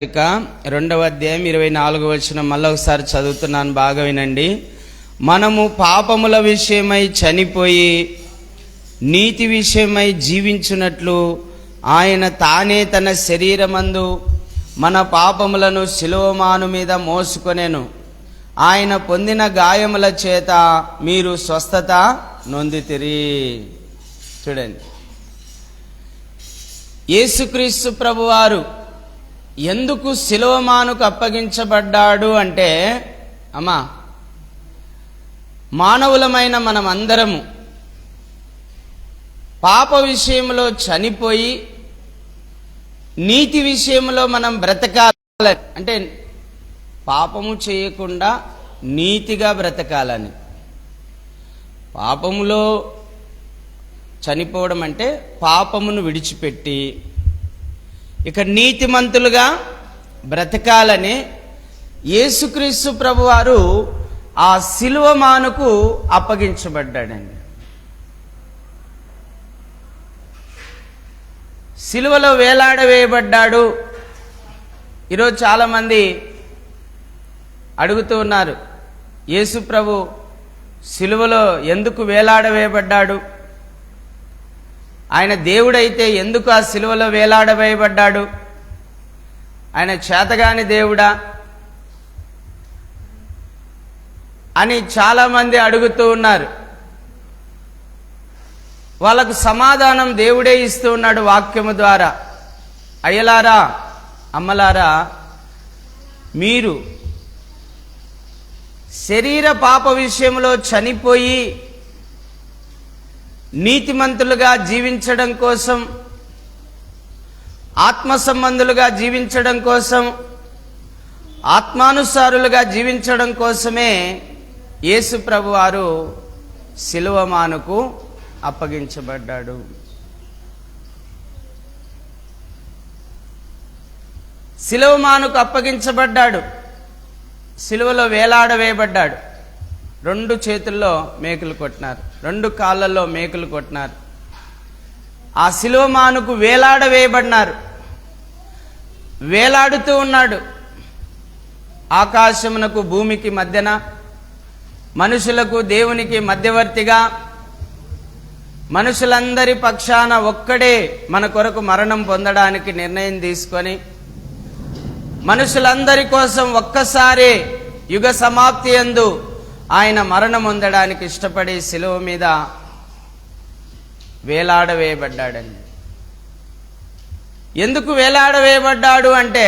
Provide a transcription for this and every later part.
రెండవ అధ్యాయం 24వ వచనం మళ్ళీ ఒకసారి చదువుతున్నాను, బాగా వినండి. మనము పాపముల విషయమై చనిపోయి నీతి విషయమై జీవించున్నట్లు ఆయన తానే తన శరీరమందు మన పాపములను శిలువమాను మీద మోసుకొనెను. ఆయన పొందిన గాయముల చేత మీరు స్వస్థత నొందితిరి. చూడండి, యేసుక్రీస్తు ప్రభువారు ఎందుకు శిలువమానుకు అప్పగించబడ్డాడు అంటే, మానవులమైన మనం అందరము పాప విషయంలో చనిపోయి నీతి విషయంలో మనం బ్రతకాలని, అంటే పాపము చేయకుండా నీతిగా బ్రతకాలని. పాపములో చనిపోవడం అంటే పాపమును విడిచిపెట్టి ఇక నీతిమంతులుగా బ్రతకాలని యేసుక్రీస్తు ప్రభువారు ఆ శిలువమానుకు అప్పగించబడ్డాడండి. శిలువలో వేలాడవేయబడ్డాడు. ఈరోజు చాలామంది అడుగుతూ ఉన్నారు, యేసు ప్రభు శిలువలో ఎందుకు వేలాడవేయబడ్డాడు? ఆయన దేవుడైతే ఎందుకు ఆ శిలువలో వేలాడవేయబడ్డాడు? ఆయన చేతగాని దేవుడా అని చాలామంది అడుగుతూ ఉన్నారు. వాళ్ళకు సమాధానం దేవుడే ఇస్తూ ఉన్నాడు వాక్యము ద్వారా. అయ్యలారా, అమ్మలారా, మీరు శరీర పాప విషయంలో చనిపోయి నీతిమంతులుగా జీవించడం కోసం, ఆత్మ సంబంధులుగా జీవించడం కోసం, ఆత్మానుసారులుగా జీవించడం కోసమే యేసు ప్రభువారు శిలువమానుకు అప్పగించబడ్డాడు. శిలువమానుకు అప్పగించబడ్డాడు, శిలువలో వేలాడవేయబడ్డాడు. 2 చేతుల్లో మేకులు కొట్టినారు, 2 కాళ్ళల్లో మేకులు కొట్టినారు. ఆ శిలువమానుకు వేలాడవేయబడినారు. వేలాడుతూ ఉన్నాడు. ఆకాశమునకు భూమికి మధ్యన, మనుషులకు దేవునికి మధ్యవర్తిగా, మనుషులందరి పక్షాన ఒక్కడే మన కొరకు మరణం పొందడానికి నిర్ణయం తీసుకొని, మనుషులందరి కోసం ఒక్కసారే యుగ సమాప్తి యందు ఆయన మరణం పొందడానికి ఇష్టపడి శిలువ మీద వేలాడవేయబడ్డాడండి. ఎందుకు వేలాడవేయబడ్డాడు అంటే,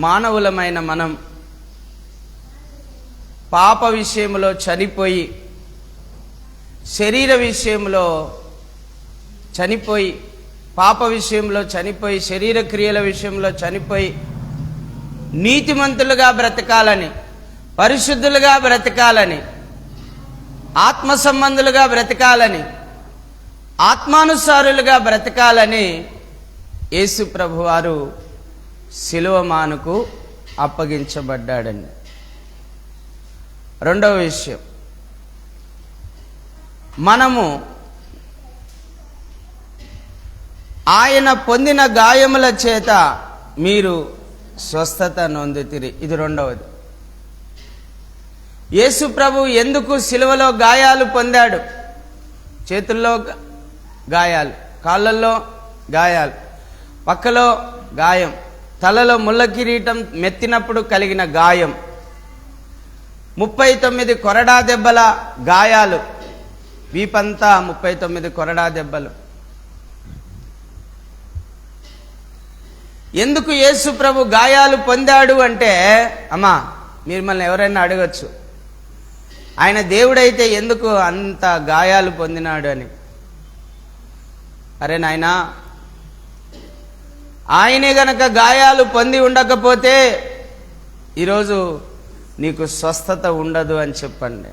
మానవులమైన మనం పాప విషయంలో చనిపోయి, శరీర విషయంలో చనిపోయి, పాప విషయంలో చనిపోయి, శరీర క్రియల విషయంలో చనిపోయి నీతిమంతులుగా బ్రతకాలని, పరిశుద్ధులుగా బ్రతకాలని, ఆత్మ సంబంధులుగా బ్రతకాలని, ఆత్మానుసారులుగా బ్రతకాలని యేసు ప్రభువారు శిలువమానుకు అప్పగించబడ్డాడండి. రెండవ విషయం, మనము ఆయన పొందిన గాయముల చేత మీరు స్వస్థత నొందితిరి. ఇది రెండవది. యేసు ప్రభు ఎందుకు శిలువలో గాయాలు పొందాడు? చేతుల్లో గాయాలు, కాళ్ళల్లో గాయాలు, పక్కలో గాయం, తలలో ముళ్ళ కిరీటం మెత్తినప్పుడు కలిగిన గాయం, 39 కొరడా దెబ్బల గాయాలు, వీపంతా 39 కొరడా దెబ్బలు. ఎందుకు యేసు ప్రభు గాయాలు పొందాడు అంటే, మిమ్మల్ని ఎవరైనా అడగచ్చు, ఆయన దేవుడైతే ఎందుకు అంత గాయాలు పొందినాడు అని. అరే నాయనా, ఆయనే గనక గాయాలు పొంది ఉండకపోతే ఈరోజు నీకు స్వస్థత ఉండదు అని చెప్పండి.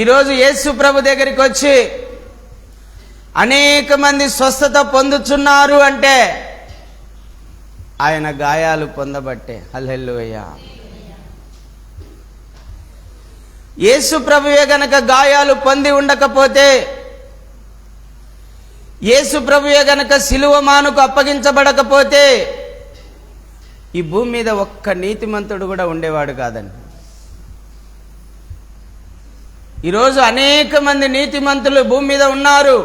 ఈరోజు యేసు ప్రభు దగ్గరికి వచ్చి అనేక మంది స్వస్థత పొందుచున్నారు అంటే ఆయన గాయాలు పొందబట్టే. హల్లెలూయా. యేసు ప్రభువే గనక గాయాలు పొంది ఉండకపోతే యేసు ప్రభువే గనక సిలువ మానుకు అప్పగించబడకపోతే ఈ భూమి మీద ఒక్క నీతిమంతుడు కూడా ఉండేవాడు కాదండి. ఈరోజు అనేక మంది నీతిమంతులు భూమి మీద ఉన్నారు.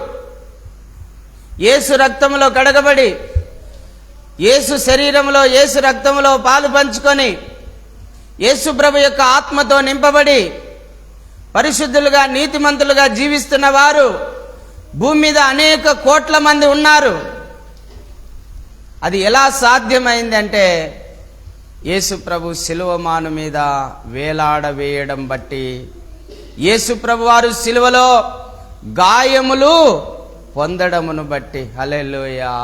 యేసు రక్తంలో కడగబడి, యేసు శరీరంలో, యేసు రక్తంలో పాలు పంచుకొని, యేసు ప్రభు యొక్క ఆత్మతో నింపబడి పరిశుద్ధులుగా, నీతిమంతులుగా జీవిస్తున్న వారు భూమి మీద అనేక కోట్ల మంది ఉన్నారు. అది ఎలా సాధ్యమైందంటే యేసు ప్రభు శిలువ మాను మీద వేలాడవేయడం బట్టి, యేసు ప్రభు వారు శిలువలో గాయములు పొందడమును బట్టి. హల్లెలూయా.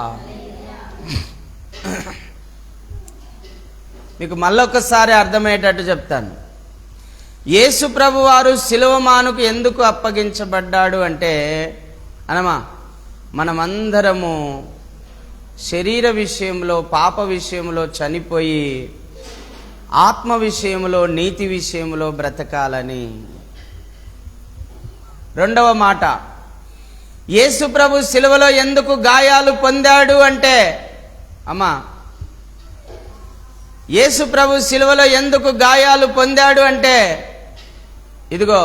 మీకు మళ్ళొకసారి అర్థమయ్యేటట్టు చెప్తాను. యేసు ప్రభు వారు శిలువ మానుకు ఎందుకు అప్పగించబడ్డాడు అంటే, అనమా మనమందరము శరీర విషయంలో, పాప విషయంలో చనిపోయి ఆత్మ విషయంలో, నీతి విషయంలో బ్రతకాలని. రెండవ మాట, యేసు ప్రభు శిలువలో ఎందుకు గాయాలు పొందాడు అంటే, అమ్మా యేసు ప్రభు శిలువలో ఎందుకు గాయాలు పొందాడు అంటే, ఇదిగో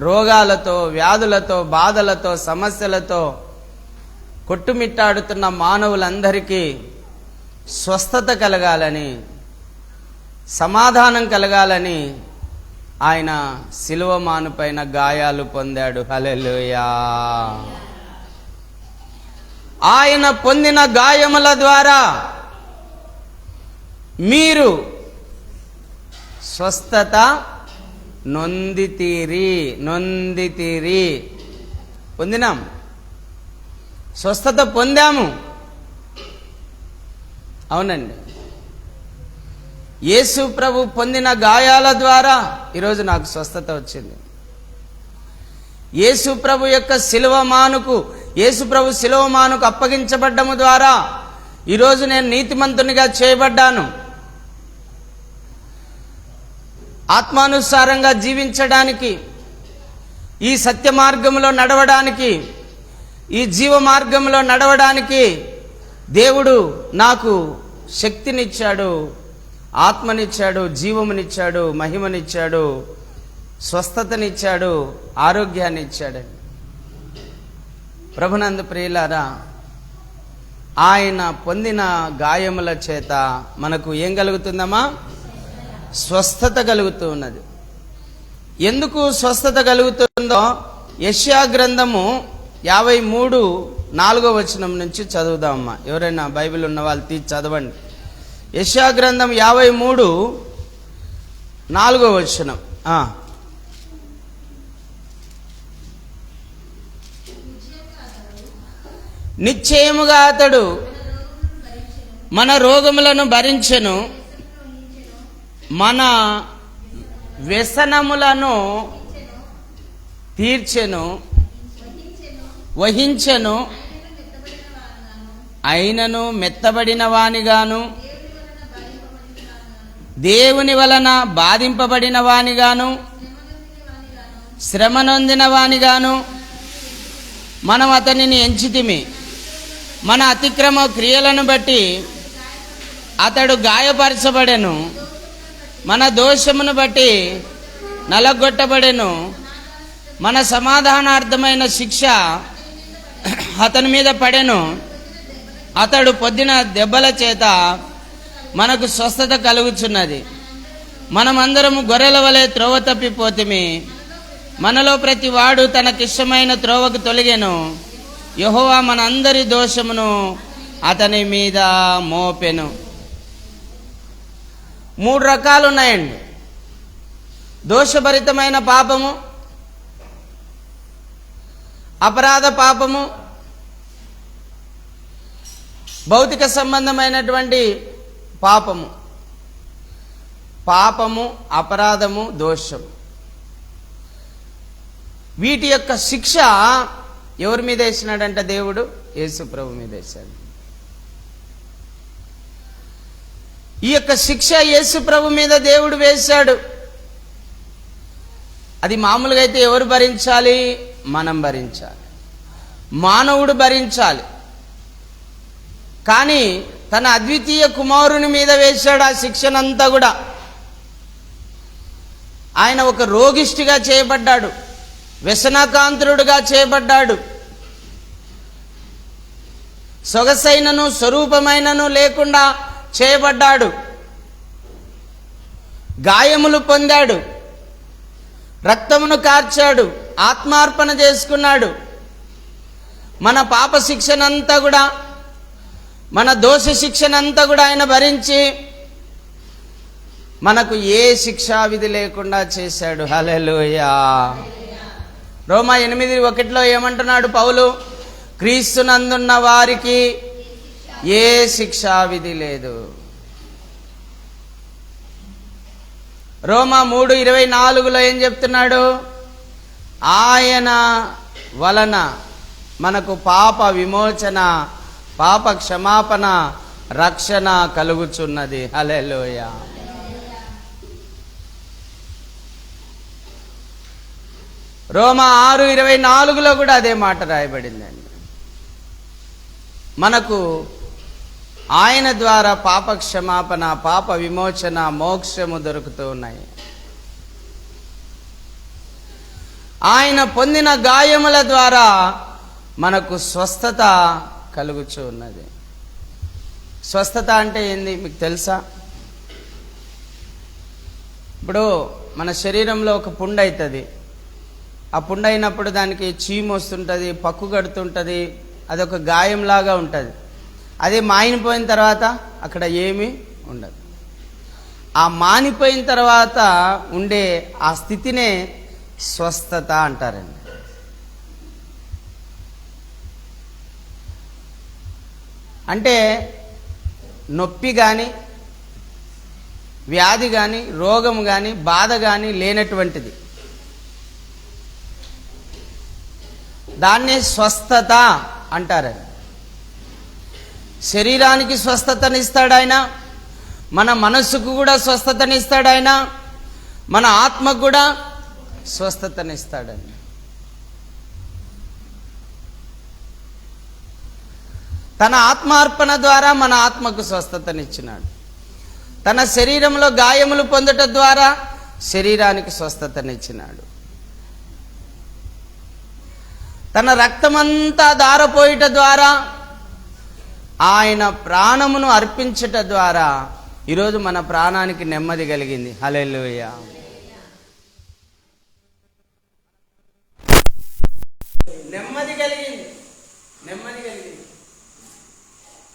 రోగాలతో, వ్యాధులతో, బాధలతో, సమస్యలతో కొట్టుమిట్టాడుతున్న మానవులందరికీ స్వస్థత కలగాలని, సమాధానం కలగాలని ఆయన శిలువ మానుపైన గాయాలు పొందాడు. హల్లెలూయా. ఆయన పొందిన గాయముల ద్వారా మీరు స్వస్థత నొందితీరి పొందినాం, స్వస్థత పొందాము. అవునండి, యేసు ప్రభు పొందిన గాయాల ద్వారా ఈరోజు నాకు స్వస్థత వచ్చింది. యేసు ప్రభు యొక్క శిలువ మానుకు, యేసు ప్రభు శిలువ మానుకు అప్పగించబడ్డము ద్వారా ఈరోజు నేను నీతిమంతునిగా చేయబడ్డాను. ఆత్మానుసారంగా జీవించడానికి, ఈ సత్య మార్గంలో నడవడానికి, ఈ జీవ మార్గంలో నడవడానికి దేవుడు నాకు శక్తినిచ్చాడు, ఆత్మనిచ్చాడు, జీవమునిచ్చాడు, మహిమనిచ్చాడు, స్వస్థతనిచ్చాడు, ఆరోగ్యాన్ని ఇచ్చాడు. ప్రభునందు ప్రియులారా, ఆయన పొందిన గాయముల చేత మనకు ఏం కలుగుతుందమ్మా? స్వస్థత కలుగుతూ ఉన్నది. ఎందుకు స్వస్థత కలుగుతుందో యెషయా గ్రంథము 53:4 నుంచి చదువుదామమ్మా. ఎవరైనా బైబిల్ ఉన్న వాళ్ళు తీసి చదవండి. యెషయా గ్రంథం 53:4. నిశ్చయముగా అతడు మన రోగములను భరించెను, మన వ్యసనములను తీర్చెను, వహించెను, అయినను మెత్తబడిన వానిగాను, దేవుని వలన బాధింపబడిన వానిగాను, శ్రమ నొందిన వానిగాను మనం అతనిని ఎంచితిమి. మన అతిక్రమ క్రియలను బట్టి అతడు గాయపరచబడెను, మన దోషమును బట్టి నలగొట్టబడెను. మన సమాధానార్థమైన శిక్ష అతని మీద పడెను, అతడు పొందిన దెబ్బల చేత మనకు స్వస్థత కలుగుచున్నది. మనమందరము గొర్రెల వలె త్రోవ తప్పిపోతిమి, మనలో ప్రతి వాడు తనకిష్టమైన త్రోవకు తొలగెను. యెహోవా మన అందరి దోషమును అతని మీద మోపెను. 3 రకాలు ఉన్నాయండి. దోషభరితమైన పాపము, అపరాధ పాపము, భౌతిక సంబంధమైనటువంటి పాపము. పాపము, అపరాధము, దోషము, వీటి యొక్క శిక్ష ఎవరి మీద వేసినాడంట? దేవుడు యేసు ప్రభు మీద వేశాడు. ఈ యొక్క శిక్ష యేసు ప్రభు మీద దేవుడు వేశాడు. అది మామూలుగా అయితే ఎవరు భరించాలి? మనం భరించాలి. మానవుడు భరించాలి. కానీ తన అద్వితీయ కుమారుని మీద వేశాడు ఆ శిక్షనంతా కూడా. ఆయన ఒక రోగిష్టిగా చేయబడ్డాడు, వ్యసనకాంతుడుగా చేయబడ్డాడు, సొగసైనను స్వరూపమైనను లేకుండా చేయబడ్డాడు, గాయములు పొందాడు, రక్తమును కార్చాడు, ఆత్మార్పణ చేసుకున్నాడు. మన పాప శిక్షనంతా కూడా, మన దోష శిక్షనంతా కూడా ఆయన భరించి మనకు ఏ శిక్షా విధి లేకుండా చేశాడు. హల్లెలూయా. రోమా 8:1 ఏమంటున్నాడు పౌలు? క్రీస్తునందున్న వారికి ఏ శిక్షా విధి లేదు. రోమా 3:24 ఏం చెప్తున్నాడు? ఆయన వలన మనకు పాప విమోచన, పాప క్షమాపణ, రక్షణ కలుగుచున్నది. హల్లెలూయా. రోమా 6:24 కూడా అదే మాట రాయబడిందండి. మనకు ఆయన ద్వారా పాప క్షమాపణ, పాప విమోచన, మోక్షము దొరుకుతూ ఉన్నాయి. ఆయన పొందిన గాయముల ద్వారా మనకు స్వస్థత కలుగుచూ ఉన్నది. స్వస్థత అంటే ఏంది మీకు తెలుసా? ఇప్పుడు మన శరీరంలో ఒక పుండు అవుతుంది. ఆ పుండు అయినప్పుడు దానికి చీము వస్తుంటుంది, పక్కు కడుతుంటుంది, అదొక గాయంలాగా ఉంటుంది. అదే మానిపోయిన తర్వాత అక్కడ ఏమీ ఉండదు. ఆ మానిపోయిన తర్వాత ఉండే ఆ స్థితినే స్వస్థత అంటారండి. అంటే నొప్పి కానీ, వ్యాధి కానీ, రోగం కానీ, బాధ కానీ లేనటువంటిది. దాన్నే స్వస్థత అంటారండి. శరీరానికి స్వస్థతనిస్తాడు ఆయన, మన మనస్సుకు కూడా స్వస్థతనిస్తాడు ఆయన, మన ఆత్మకు కూడా స్వస్థతనిస్తాడండి. తన ఆత్మార్పణ ద్వారా మన ఆత్మకు స్వస్థతనిచ్చినాడు. తన శరీరంలో గాయములు పొందుట ద్వారా శరీరానికి స్వస్థతనిచ్చినాడు. తన రక్తమంతా ధారపోయుట ద్వారా, ఆయన ప్రాణమును అర్పించుట ద్వారా ఈరోజు మన ప్రాణానికి నెమ్మది కలిగింది. హల్లెలూయా. నెమ్మది కలిగింది.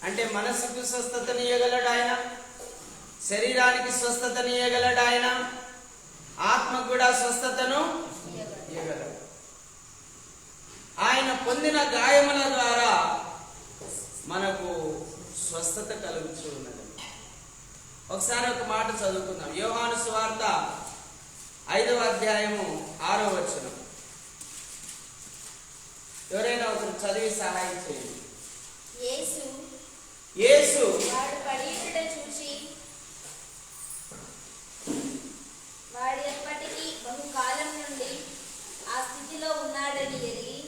అంటే మనసుకు స్వస్థతనియగలడు ఆయన, శరీరానికి స్వస్థతనియగలడు ఆయన, ఆత్మకు కూడా స్వస్థతను ఇవ్వగలడు. ఆయన పొందిన గాయముల ద్వారా మనకు స్వస్థత కలుగుతూ ఉన్నది. ఒకసారి ఒక మాట చదువుకుందాం. యోహాను సువార్త 5:6. ఎవరైనా ఒకరు చదివి సహాయం చేయండి. యేసు వాడు పడియుట చూచి వాడు ఎప్పటికీ బహుకాలం నుండి ఆ స్థితిలో ఉన్నాడని ఎరిగి,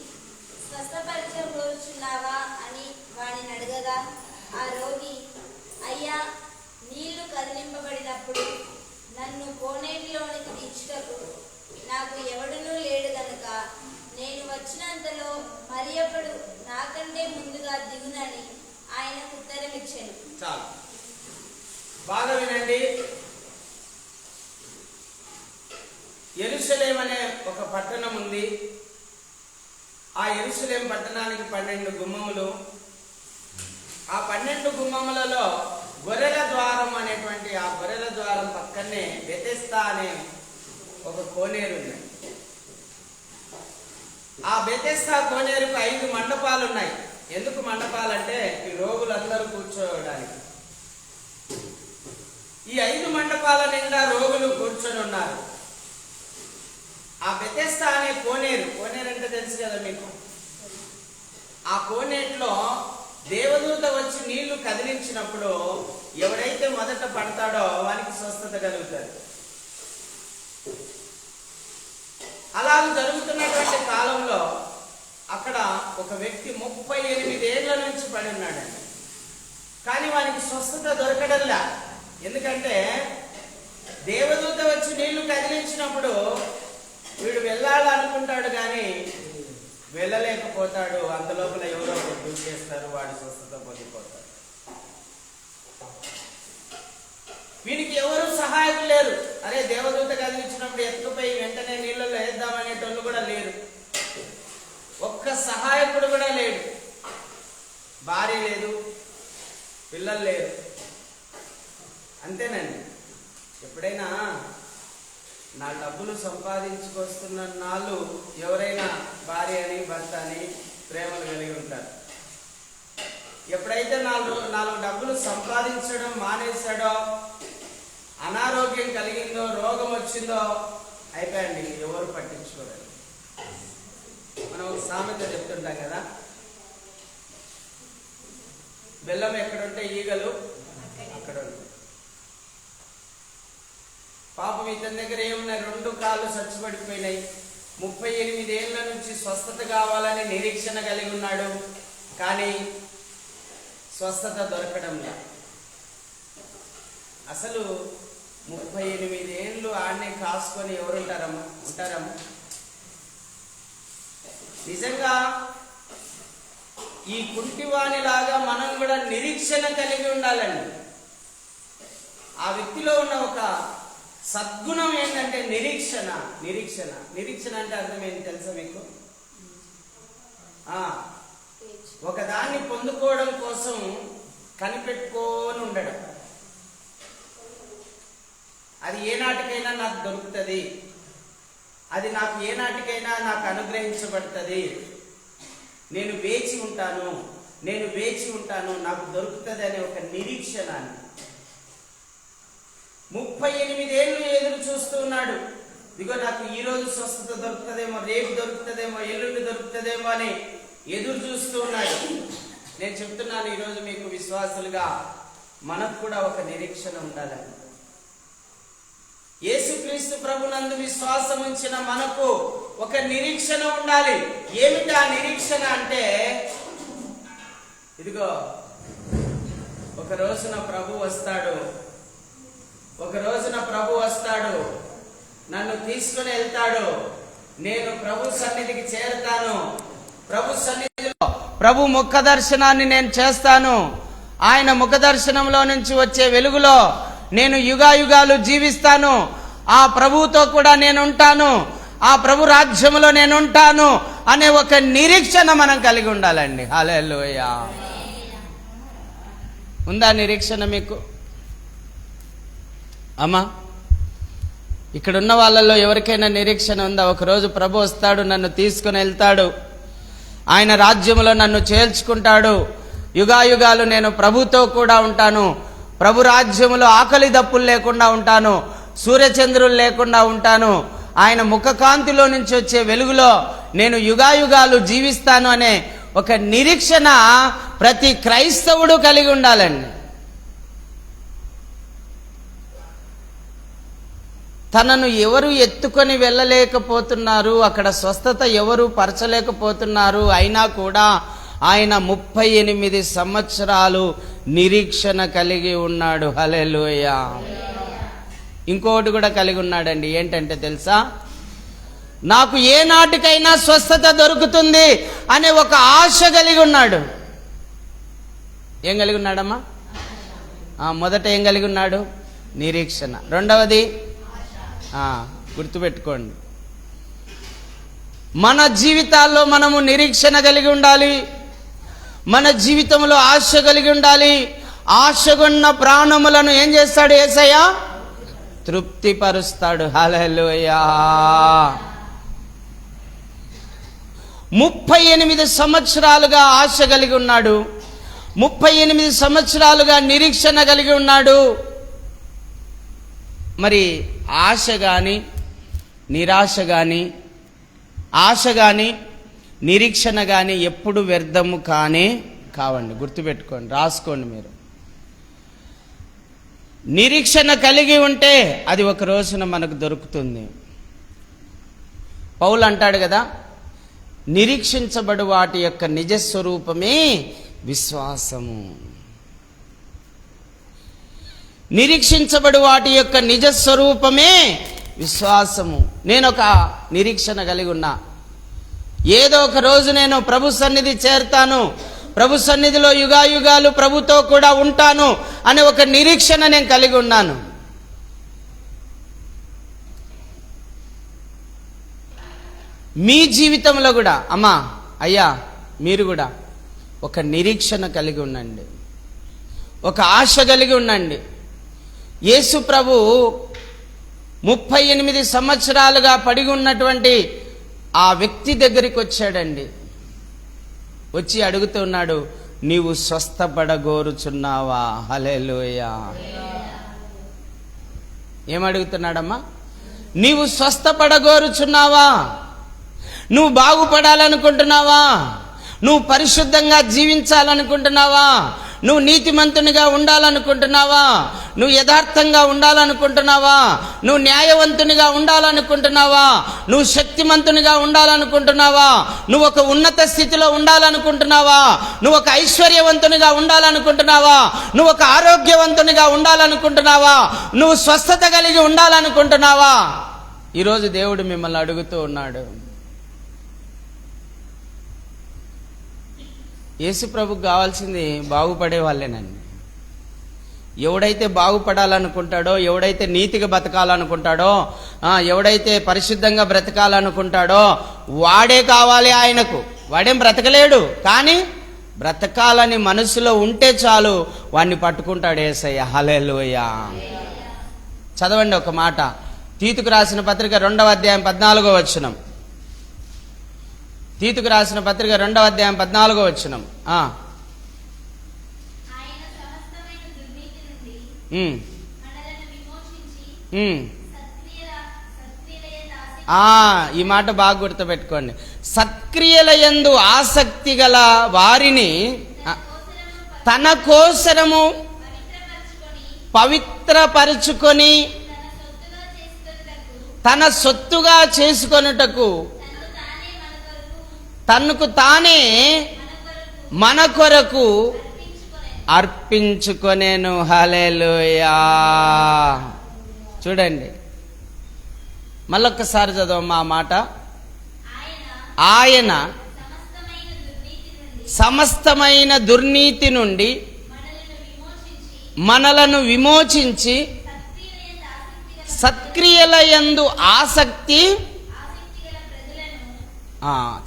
స్వస్థపరచబోచున్నావా అని వాడిని అడగగా, ఆ రోగి, అయ్యా, నీళ్లు కదిలింపబడినప్పుడు నన్ను కోనేటిలోనికి దించుటకు నాకు ఎవడునూ లేడు గనుక నేను వచ్చినంతలో మరి ఒకడు నాకంటే ముందుగా దిగునని ఆయనకు ఉత్తరం ఇచ్చాను. చాలు, బాగా వినండి. యెరూషలేము అనే ఒక పట్టణం ఉంది. ఆ యెరూషలేము పట్టణానికి 12 గుమ్మములు. ఆ 12 గుమ్మములలో గొర్రెల ద్వారం అనేటువంటి ఆ గొర్రెల ద్వారం పక్కనే బెతెస్దా అనే ఒక కోనేరు ఉంది. ఆ బెతెస్దా కోనేరుకు 5 మండపాలు ఉన్నాయి. ఎందుకు మండపాలంటే ఈ రోగులందరూ కూర్చోవడానికి. ఈ 5 మండపాల నిండా రోగులు కూర్చొని ఉన్నారు. ఆ బెతెస్దా అనే కోనేరు అంటే తెలుసు కదా మీకు. ఆ కోనేటిలో దేవదూత వచ్చి నీళ్లు కదిలించినప్పుడు ఎవరైతే మొదట పడతాడో వానికి స్వస్థత కలుగుతుంది. అలా జరుగుతున్నటువంటి కాలంలో ఆ అక్కడ ఒక వ్యక్తి 38 ఏళ్ల నుంచి పడి ఉన్నాడండి. కానీ వానికి స్వస్థత దొరకడంలా. ఎందుకంటే దేవదూత వచ్చి నీళ్లు కదిలించినప్పుడు వీడు వెళ్ళాలనుకుంటాడు కానీ వెళ్ళలేకపోతాడు. అంతలోపల ఎవరో ఒకరు చేస్తారు, వాడు స్వస్థత పొందిపోతాడు. వీనికి ఎవరు సహాయకులు లేరు. అరే దేవదూత కదిలించినప్పుడు ఎత్తుకుపోయి వెంటనే నీళ్ళలో వేద్దామనేటోళ్ళు కూడా లేరు. ఒక్క సహాయకుడు కూడా లేడు. భార్య లేదు, పిల్లలు లేరు. అంతేనండి. ఎప్పుడైనా నా డబ్బులు సంపాదించుకొస్తున్న నాళ్ళు ఎవరైనా భార్య అని భర్త అని ప్రేమలు కలిగి ఉంటారు. ఎప్పుడైతే నాలుగు డబ్బులు సంపాదించడం మానేశాడో, అనారోగ్యం కలిగిందో, రోగం వచ్చిందో, అయిపోయండి, ఎవరు పట్టించుకోరు. మనం ఒక సామెత చెప్తుంటాం కదా, బెల్లం ఎక్కడుంటే ఈగలు అక్కడ ఉంటాయి. పాపం ఇతని దగ్గర ఏమున్నాయి, 2 కాళ్ళు చచ్చిపడిపోయినాయి. 38 ఏళ్ల నుంచి స్వస్థత కావాలని నిరీక్షణ కలిగి ఉన్నాడు. కానీ స్వస్థత దొరకడం లేదు. అసలు 38 ఏళ్ళు ఆడనే కాసుకొని ఎవరుంటారమ్మా? ఉంటారమ్మా? నిజంగా ఈ కుంటివాణి లాగా మనం కూడా నిరీక్షణ కలిగి ఉండాలండి. ఆ వ్యక్తిలో ఉన్న ఒక సద్గుణం ఏంటంటే నిరీక్షణ. నిరీక్షణ నిరీక్షణ అంటే అర్థం ఏంటి తెలుసా మీకు? ఒకదాన్ని పొందుకోవడం కోసం కనిపెట్టుకొని ఉండడం. అది ఏనాటికైనా నాకు దొరుకుతుంది, అది నాకు ఏనాటికైనా నాకు అనుగ్రహించబడుతుంది, నేను వేచి ఉంటాను, నాకు దొరుకుతుంది అనే ఒక నిరీక్షణ. 38 ఏళ్ళు ఎదురు చూస్తూ ఉన్నాడు. ఇదిగో నాకు ఈ రోజు స్వస్థత దొరుకుతుందేమో, రేపు దొరుకుతుందేమో, ఎల్లుండి దొరుకుతుందేమో అని ఎదురు చూస్తూ ఉన్నాడు. నేను చెప్తున్నాను ఈరోజు మీకు విశ్వాసులుగా మనకు కూడా ఒక నిరీక్షణ ఉండాలని. యేసుక్రీస్తు ప్రభునందు విశ్వాసం ఉంచిన మనకు ఒక నిరీక్షణ ఉండాలి. ఏమిటి ఆ నిరీక్షణ అంటే, ఇదిగో ఒక రోజున ప్రభు వస్తాడు, నన్ను తీసుకుని వెళ్తాడు, నేను ప్రభు సన్నిధికి చేరుతాను, ప్రభు సన్నిధిలో ప్రభు ముఖ దర్శనాన్ని నేను చేస్తాను, ఆయన ముఖ దర్శనంలో నుంచి వచ్చే వెలుగులో నేను యుగాయుగాలు జీవిస్తాను, ఆ ప్రభువుతో కూడా నేను ఉంటాను, ఆ ప్రభు రాజ్యంలో నేను ఉంటాను అనే ఒక నిరీక్షణ మనం కలిగి ఉండాలండి. హల్లెలూయా. ఉందా నిరీక్షణ మీకు? అమ్మా, ఇక్కడున్న వాళ్ళల్లో ఎవరికైనా నిరీక్షణ ఉందా? ఒకరోజు ప్రభు వస్తాడు, నన్ను తీసుకుని వెళ్తాడు, ఆయన రాజ్యంలో నన్ను చేర్చుకుంటాడు, యుగాయుగాలు నేను ప్రభుతో కూడా ఉంటాను, ప్రభు రాజ్యములో ఆకలి దప్పులు లేకుండా ఉంటాను, సూర్యచంద్రులు లేకుండా ఉంటాను, ఆయన ముఖకాంతిలో నుంచి వచ్చే వెలుగులో నేను యుగాయుగాలు జీవిస్తాను అనే ఒక నిరీక్షణ ప్రతి క్రైస్తవుడు కలిగి ఉండాలండి. తనను ఎవరు ఎత్తుకొని వెళ్ళలేకపోతున్నారు, అక్కడ స్వస్థత ఎవరు పరచలేకపోతున్నారు, అయినా కూడా ఆయన 38 సంవత్సరాలు నిరీక్షణ కలిగి ఉన్నాడు. హల్లెలూయా. ఇంకోటి కూడా కలిగి ఉన్నాడండి. ఏంటంటే తెలుసా? నాకు ఏ నాటికైనా స్వస్థత దొరుకుతుంది అనే ఒక ఆశ కలిగి ఉన్నాడు. ఏం కలిగి ఉన్నాడమ్మా? మొదట ఏం కలిగి ఉన్నాడు? నిరీక్షణ. రెండవది గుర్తుపెట్టుకోండి, మన జీవితాల్లో మనము నిరీక్షణ కలిగి ఉండాలి, మన జీవితంలో ఆశ కలిగి ఉండాలి. ఆశగున్న ప్రాణములను ఏం చేస్తాడు యేసయ్య? తృప్తిపరుస్తాడు. హల్లెలూయా. 38 సంవత్సరాలుగా ఆశ కలిగి ఉన్నాడు, 38 సంవత్సరాలుగా నిరీక్షణ కలిగి ఉన్నాడు. మరి ఆశ కానీ నిరాశ కానీ, ఆశ కానీ నిరీక్షణ కానీ ఎప్పుడు వ్యర్థము కావండి. గుర్తుపెట్టుకోండి, రాసుకోండి మీరు. నిరీక్షణ కలిగి ఉంటే అది ఒక రోజున మనకు దొరుకుతుంది. పౌలు అంటాడు కదా, నిరీక్షించబడు వాటి యొక్క నిజస్వరూపమే విశ్వాసము. నిరీక్షించబడు వాటి యొక్క నిజస్వరూపమే విశ్వాసము. నేను ఒక నిరీక్షణ కలిగి ఉన్నా. ఏదో ఒక రోజు నేను ప్రభు సన్నిధి చేరుతాను, ప్రభు సన్నిధిలో యుగాయుగాలు ప్రభుతో కూడా ఉంటాను అనే ఒక నిరీక్షణ నేను కలిగి ఉన్నాను. మీ జీవితంలో కూడా అమ్మా అయ్యా మీరు కూడా ఒక నిరీక్షణ కలిగి ఉండండి, ఒక ఆశ కలిగి ఉండండి. యేసు ప్రభు 38 సంవత్సరాలుగా పడిగి ఉన్నటువంటి ఆ వ్యక్తి దగ్గరికి వచ్చాడండి. వచ్చి అడుగుతున్నాడు, నీవు స్వస్థపడగోరుచున్నావా? హల్లెలూయా. ఏమడుగుతున్నాడమ్మా? నీవు స్వస్థపడగోరుచున్నావా? నువ్వు బాగుపడాలనుకుంటున్నావా? నువ్వు పరిశుద్ధంగా జీవించాలనుకుంటున్నావా? నువ్వు నీతిమంతునిగా ఉండాలనుకుంటున్నావా? నువ్వు యథార్థంగా ఉండాలనుకుంటున్నావా? నువ్వు న్యాయవంతునిగా ఉండాలనుకుంటున్నావా? నువ్వు శక్తిమంతునిగా ఉండాలనుకుంటున్నావా? నువ్వు ఒక ఉన్నత స్థితిలో ఉండాలనుకుంటున్నావా? నువ్వు ఒక ఐశ్వర్యవంతునిగా ఉండాలనుకుంటున్నావా? నువ్వు ఒక ఆరోగ్యవంతునిగా ఉండాలనుకుంటున్నావా? నువ్వు స్వస్థత కలిగి ఉండాలనుకుంటున్నావా? ఈరోజు దేవుడు మిమ్మల్ని అడుగుతూ ఉన్నాడు. యేసు ప్రభుకు కావాల్సింది బాగుపడే వాళ్ళేనండి. ఎవడైతే బాగుపడాలనుకుంటాడో, ఎవడైతే నీతిగా బతకాలనుకుంటాడో, ఎవడైతే పరిశుద్ధంగా బ్రతకాలనుకుంటాడో వాడే కావాలి ఆయనకు. వాడేం బ్రతకలేడు, కానీ బ్రతకాలని మనసులో ఉంటే చాలు వాడిని పట్టుకుంటాడు యేసయ్య. హల్లెలూయా. చదవండి ఒక మాట, తీతుకు రాసిన పత్రిక 2వ అధ్యాయం 14వ వచనం. తీతుకు రాసిన పత్రిక 2వ అధ్యాయం 14వ వచనం. ఈ మాట బాగా గుర్తుపెట్టుకోండి. సత్క్రియల యందు ఆసక్తి గల వారిని తన కోసరము పవిత్రపరుచుకొని తన సొత్తుగా చేసుకొనుటకు తనకు తానే మన కొరకు అర్పించుకొనేను. హల్లెలూయా. చూడండి, మళ్ళొక్కసారి చదవమ్మా ఆ మాట. ఆయన సమస్తమైన దుర్నీతి నుండి మనలను విమోచించి సత్క్రియల యందు ఆసక్తి,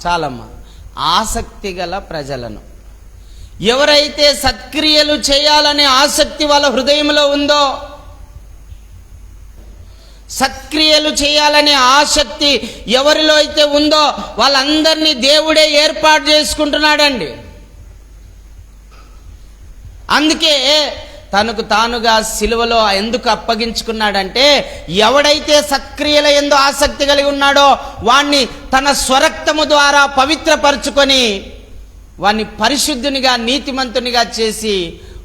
చాలమ్మా, ఆసక్తి గల ప్రజలను. ఎవరైతే సత్క్రియలు చేయాలనే ఆసక్తి వాళ్ళ హృదయంలో ఉందో, సత్క్రియలు చేయాలనే ఆసక్తి ఎవరిలో అయితే ఉందో వాళ్ళందరినీ దేవుడే ఏర్పాటు చేసుకుంటున్నాడండి. అందుకే తనకు తానుగా సిలువలో ఎందుకు అప్పగించుకున్నాడంటే, ఎవడైతే సత్క్రియల యందు ఆసక్తి కలిగి ఉన్నాడో వాణ్ణి తన స్వరక్తము ద్వారా పవిత్రపరుచుకొని వాణ్ణి పరిశుద్ధునిగా నీతిమంతునిగా చేసి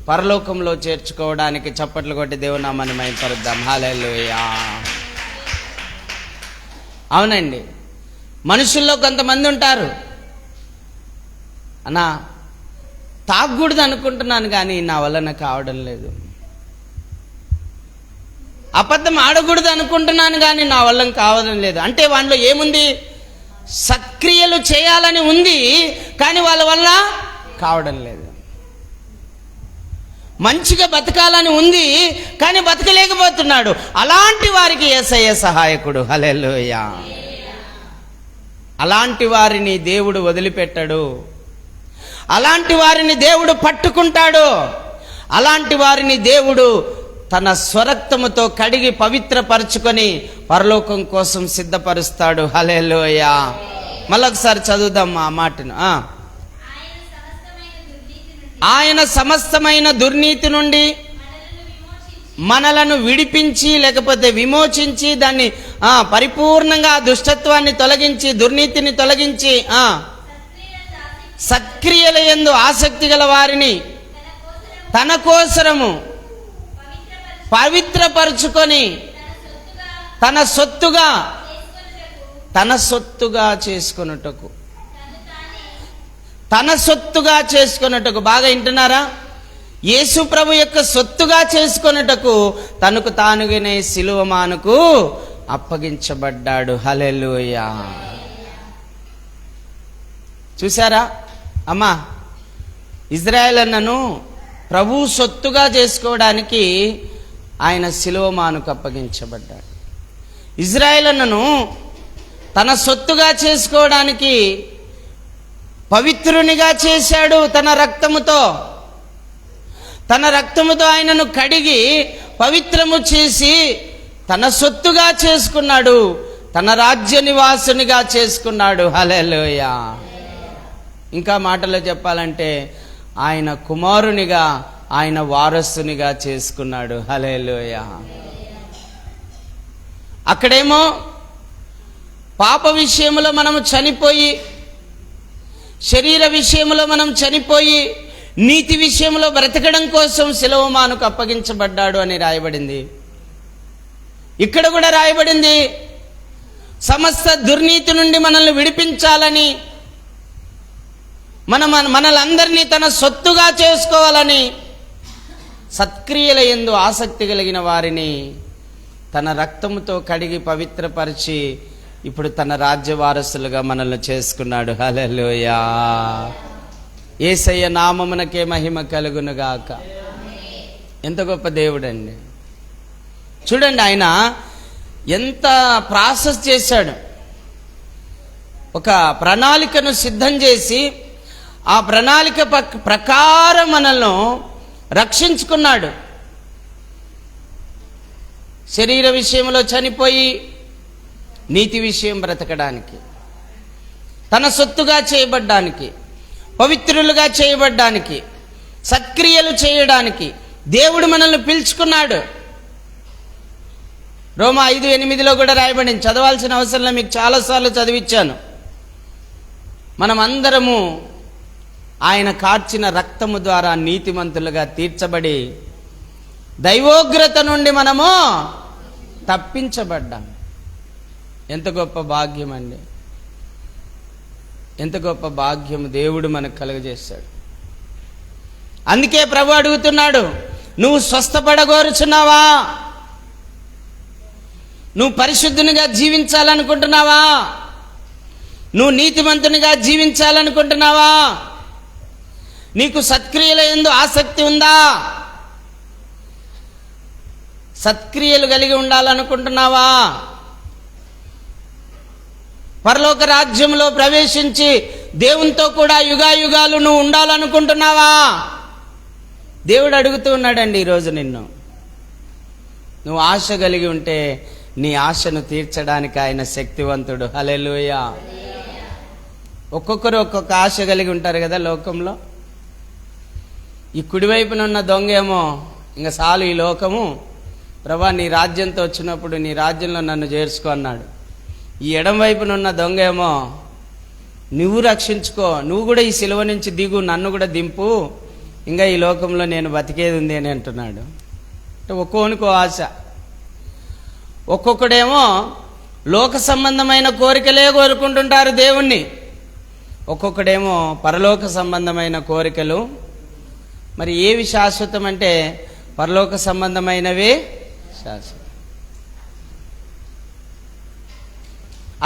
పరలోకంలో చేర్చుకోవడానికి చప్పట్లు కొట్టి దేవుని నామాన్ని మహిమపరుద్దాం. హల్లెలూయా. అవునండి, మనుషుల్లో కొంతమంది ఉంటారు, అన్నా తాగకూడదు అనుకుంటున్నాను కానీ నా వలన కావడం లేదు, అబద్ధం ఆడకూడదు అనుకుంటున్నాను కానీ నా వల్ల కావడం లేదు. అంటే వాళ్ళలో ఏముంది? సత్క్రియలు చేయాలని ఉంది కానీ వాళ్ళ వల్ల కావడం లేదు. మంచిగా బతకాలని ఉంది కానీ బతకలేకపోతున్నాడు. అలాంటి వారికి యేసయ్య సహాయకుడు. హల్లెలూయా. అలాంటి వారిని దేవుడు వదిలిపెట్టడు, అలాంటి వారిని దేవుడు పట్టుకుంటాడు, అలాంటి వారిని దేవుడు తన స్వరక్తముతో కడిగి పవిత్రపరచుకొని పరలోకం కోసం సిద్ధపరుస్తాడు. హల్లెలూయా. మళ్ళొకసారి చదువుదాం ఆ మాటను. ఆయన సమస్తమైన దుర్నీతి నుండి మనలను విడిపించి, లేకపోతే విమోచించి, దాన్ని పరిపూర్ణంగా దుష్టత్వాన్ని తొలగించి, దుర్నీతిని తొలగించి, సత్క్రియల యందు ఆసక్తి గల వారిని తన కోసరము పవిత్రపరుచుకొని తన సొత్తుగా చేసుకొనుటకు తన సొత్తుగా చేసుకొనుటకు, బాగా వింటున్నారా, యేసు ప్రభు యొక్క సొత్తుగా చేసుకొనుటకు తనకు తానుగానే సిలువ మానుకు అప్పగించబడ్డాడు. హల్లెలూయా. చూసారా అమ్మా, ఇజ్రాయెల్ అన్నను ప్రభు సొత్తుగా చేసుకోవడానికి ఆయన సిలువ మానుకు అప్పగించబడ్డాడు. ఇజ్రాయెల్ అన్నను తన సొత్తుగా చేసుకోవడానికి పవిత్రునిగా చేశాడు. తన రక్తముతో ఆయనను కడిగి పవిత్రము చేసి తన సొత్తుగా చేసుకున్నాడు. తన రాజ్య నివాసునిగా చేసుకున్నాడు. హల్లెలూయా. ఇంకా మాటలో చెప్పాలంటే ఆయన కుమారునిగా, ఆయన వారసునిగా చేసుకున్నాడు. హల్లెలూయా. అక్కడేమో పాప విషయంలో మనము చనిపోయి, శరీర విషయంలో మనం చనిపోయి, నీతి విషయంలో బ్రతకడం కోసం సిలువ మానుకు అప్పగించబడ్డాడు అని రాయబడింది. ఇక్కడ కూడా రాయబడింది సమస్త దుర్నీతి నుండి మనల్ని విడిపించాలని, మనలందరినీ తన సొత్తుగా చేసుకోవాలని, సత్క్రియల యందు ఆసక్తి కలిగిన వారిని తన రక్తముతో కడిగి పవిత్రపరిచి ఇప్పుడు తన రాజ్య వారసులుగా మనల్ని చేసుకున్నాడు. హల్లెలూయా. యేసయ్య నామమునకే మహిమ కలుగునుగాక. ఎంత గొప్ప దేవుడండి. చూడండి, ఆయన ఎంత ప్రాసెస్ చేశాడు. ఒక ప్రణాళికను సిద్ధం చేసి ఆ ప్రణాళిక ప్రకారం మనల్ని రక్షించుకున్నాడు. శరీర విషయంలో చనిపోయి నీతి విషయం బ్రతకడానికి, తన సొత్తుగా చేయబడ్డానికి, పవిత్రులుగా చేయబడ్డానికి, సత్క్రియలు చేయడానికి దేవుడు మనల్ని పిలుచుకున్నాడు. రోమా 5:8 కూడా రాయబడింది. చదవాల్సిన అవసరంలో మీకు చాలాసార్లు చదివించాను. మనం అందరము ఆయన కార్చిన రక్తము ద్వారా నీతిమంతులుగా తీర్చబడి దైవోగ్రత నుండి మనము తప్పించబడ్డాం. ఎంత గొప్ప భాగ్యం అండి. ఎంత గొప్ప భాగ్యం దేవుడు మనకు కలుగజేశాడు. అందుకే ప్రభు అడుగుతున్నాడు, నువ్వు స్వస్థపడగోరుచున్నావా? నువ్వు పరిశుద్ధునిగా జీవించాలనుకుంటున్నావా? నువ్వు నీతిమంతునిగా జీవించాలనుకుంటున్నావా? నీకు సత్క్రియల యందు ఆసక్తి ఉందా? సత్క్రియలు కలిగి ఉండాలనుకుంటున్నావా? పరలోక రాజ్యంలో ప్రవేశించి దేవునితో కూడా యుగాయుగాలు నువ్వు ఉండాలనుకుంటున్నావా? దేవుడు అడుగుతూ ఉన్నాడండి ఈరోజు నిన్ను. నువ్వు ఆశ కలిగి ఉంటే నీ ఆశను తీర్చడానికి ఆయన శక్తివంతుడు. హల్లెలూయా. ఒక్కొక్కరు ఒక్కొక్క ఆశ కలిగి ఉంటారు కదా లోకంలో. ఈ కుడివైపున ఉన్న దొంగ ఏమో ఇంకా చాలు ఈ లోకము, ప్రభా నీ రాజ్యంతో వచ్చినప్పుడు నీ రాజ్యంలో నన్ను చేర్చుకో అన్నాడు. ఈ ఎడం వైపున ఉన్న దొంగ ఏమో నువ్వు రక్షించుకో, నువ్వు కూడా ఈ సిలువ నుంచి దిగు, నన్ను కూడా దింపు, ఇంకా ఈ లోకంలో నేను బతికేది ఉంది అని అంటున్నాడు. అంటే ఒక్కోనికో ఆశ. ఒక్కొక్కడేమో లోక సంబంధమైన కోరికలే కోరుకుంటుంటారు దేవుణ్ణి, ఒక్కొక్కడేమో పరలోక సంబంధమైన కోరికలు. మరి ఏవి శాశ్వతం అంటే పరలోక సంబంధమైనవే శాశ్వతం.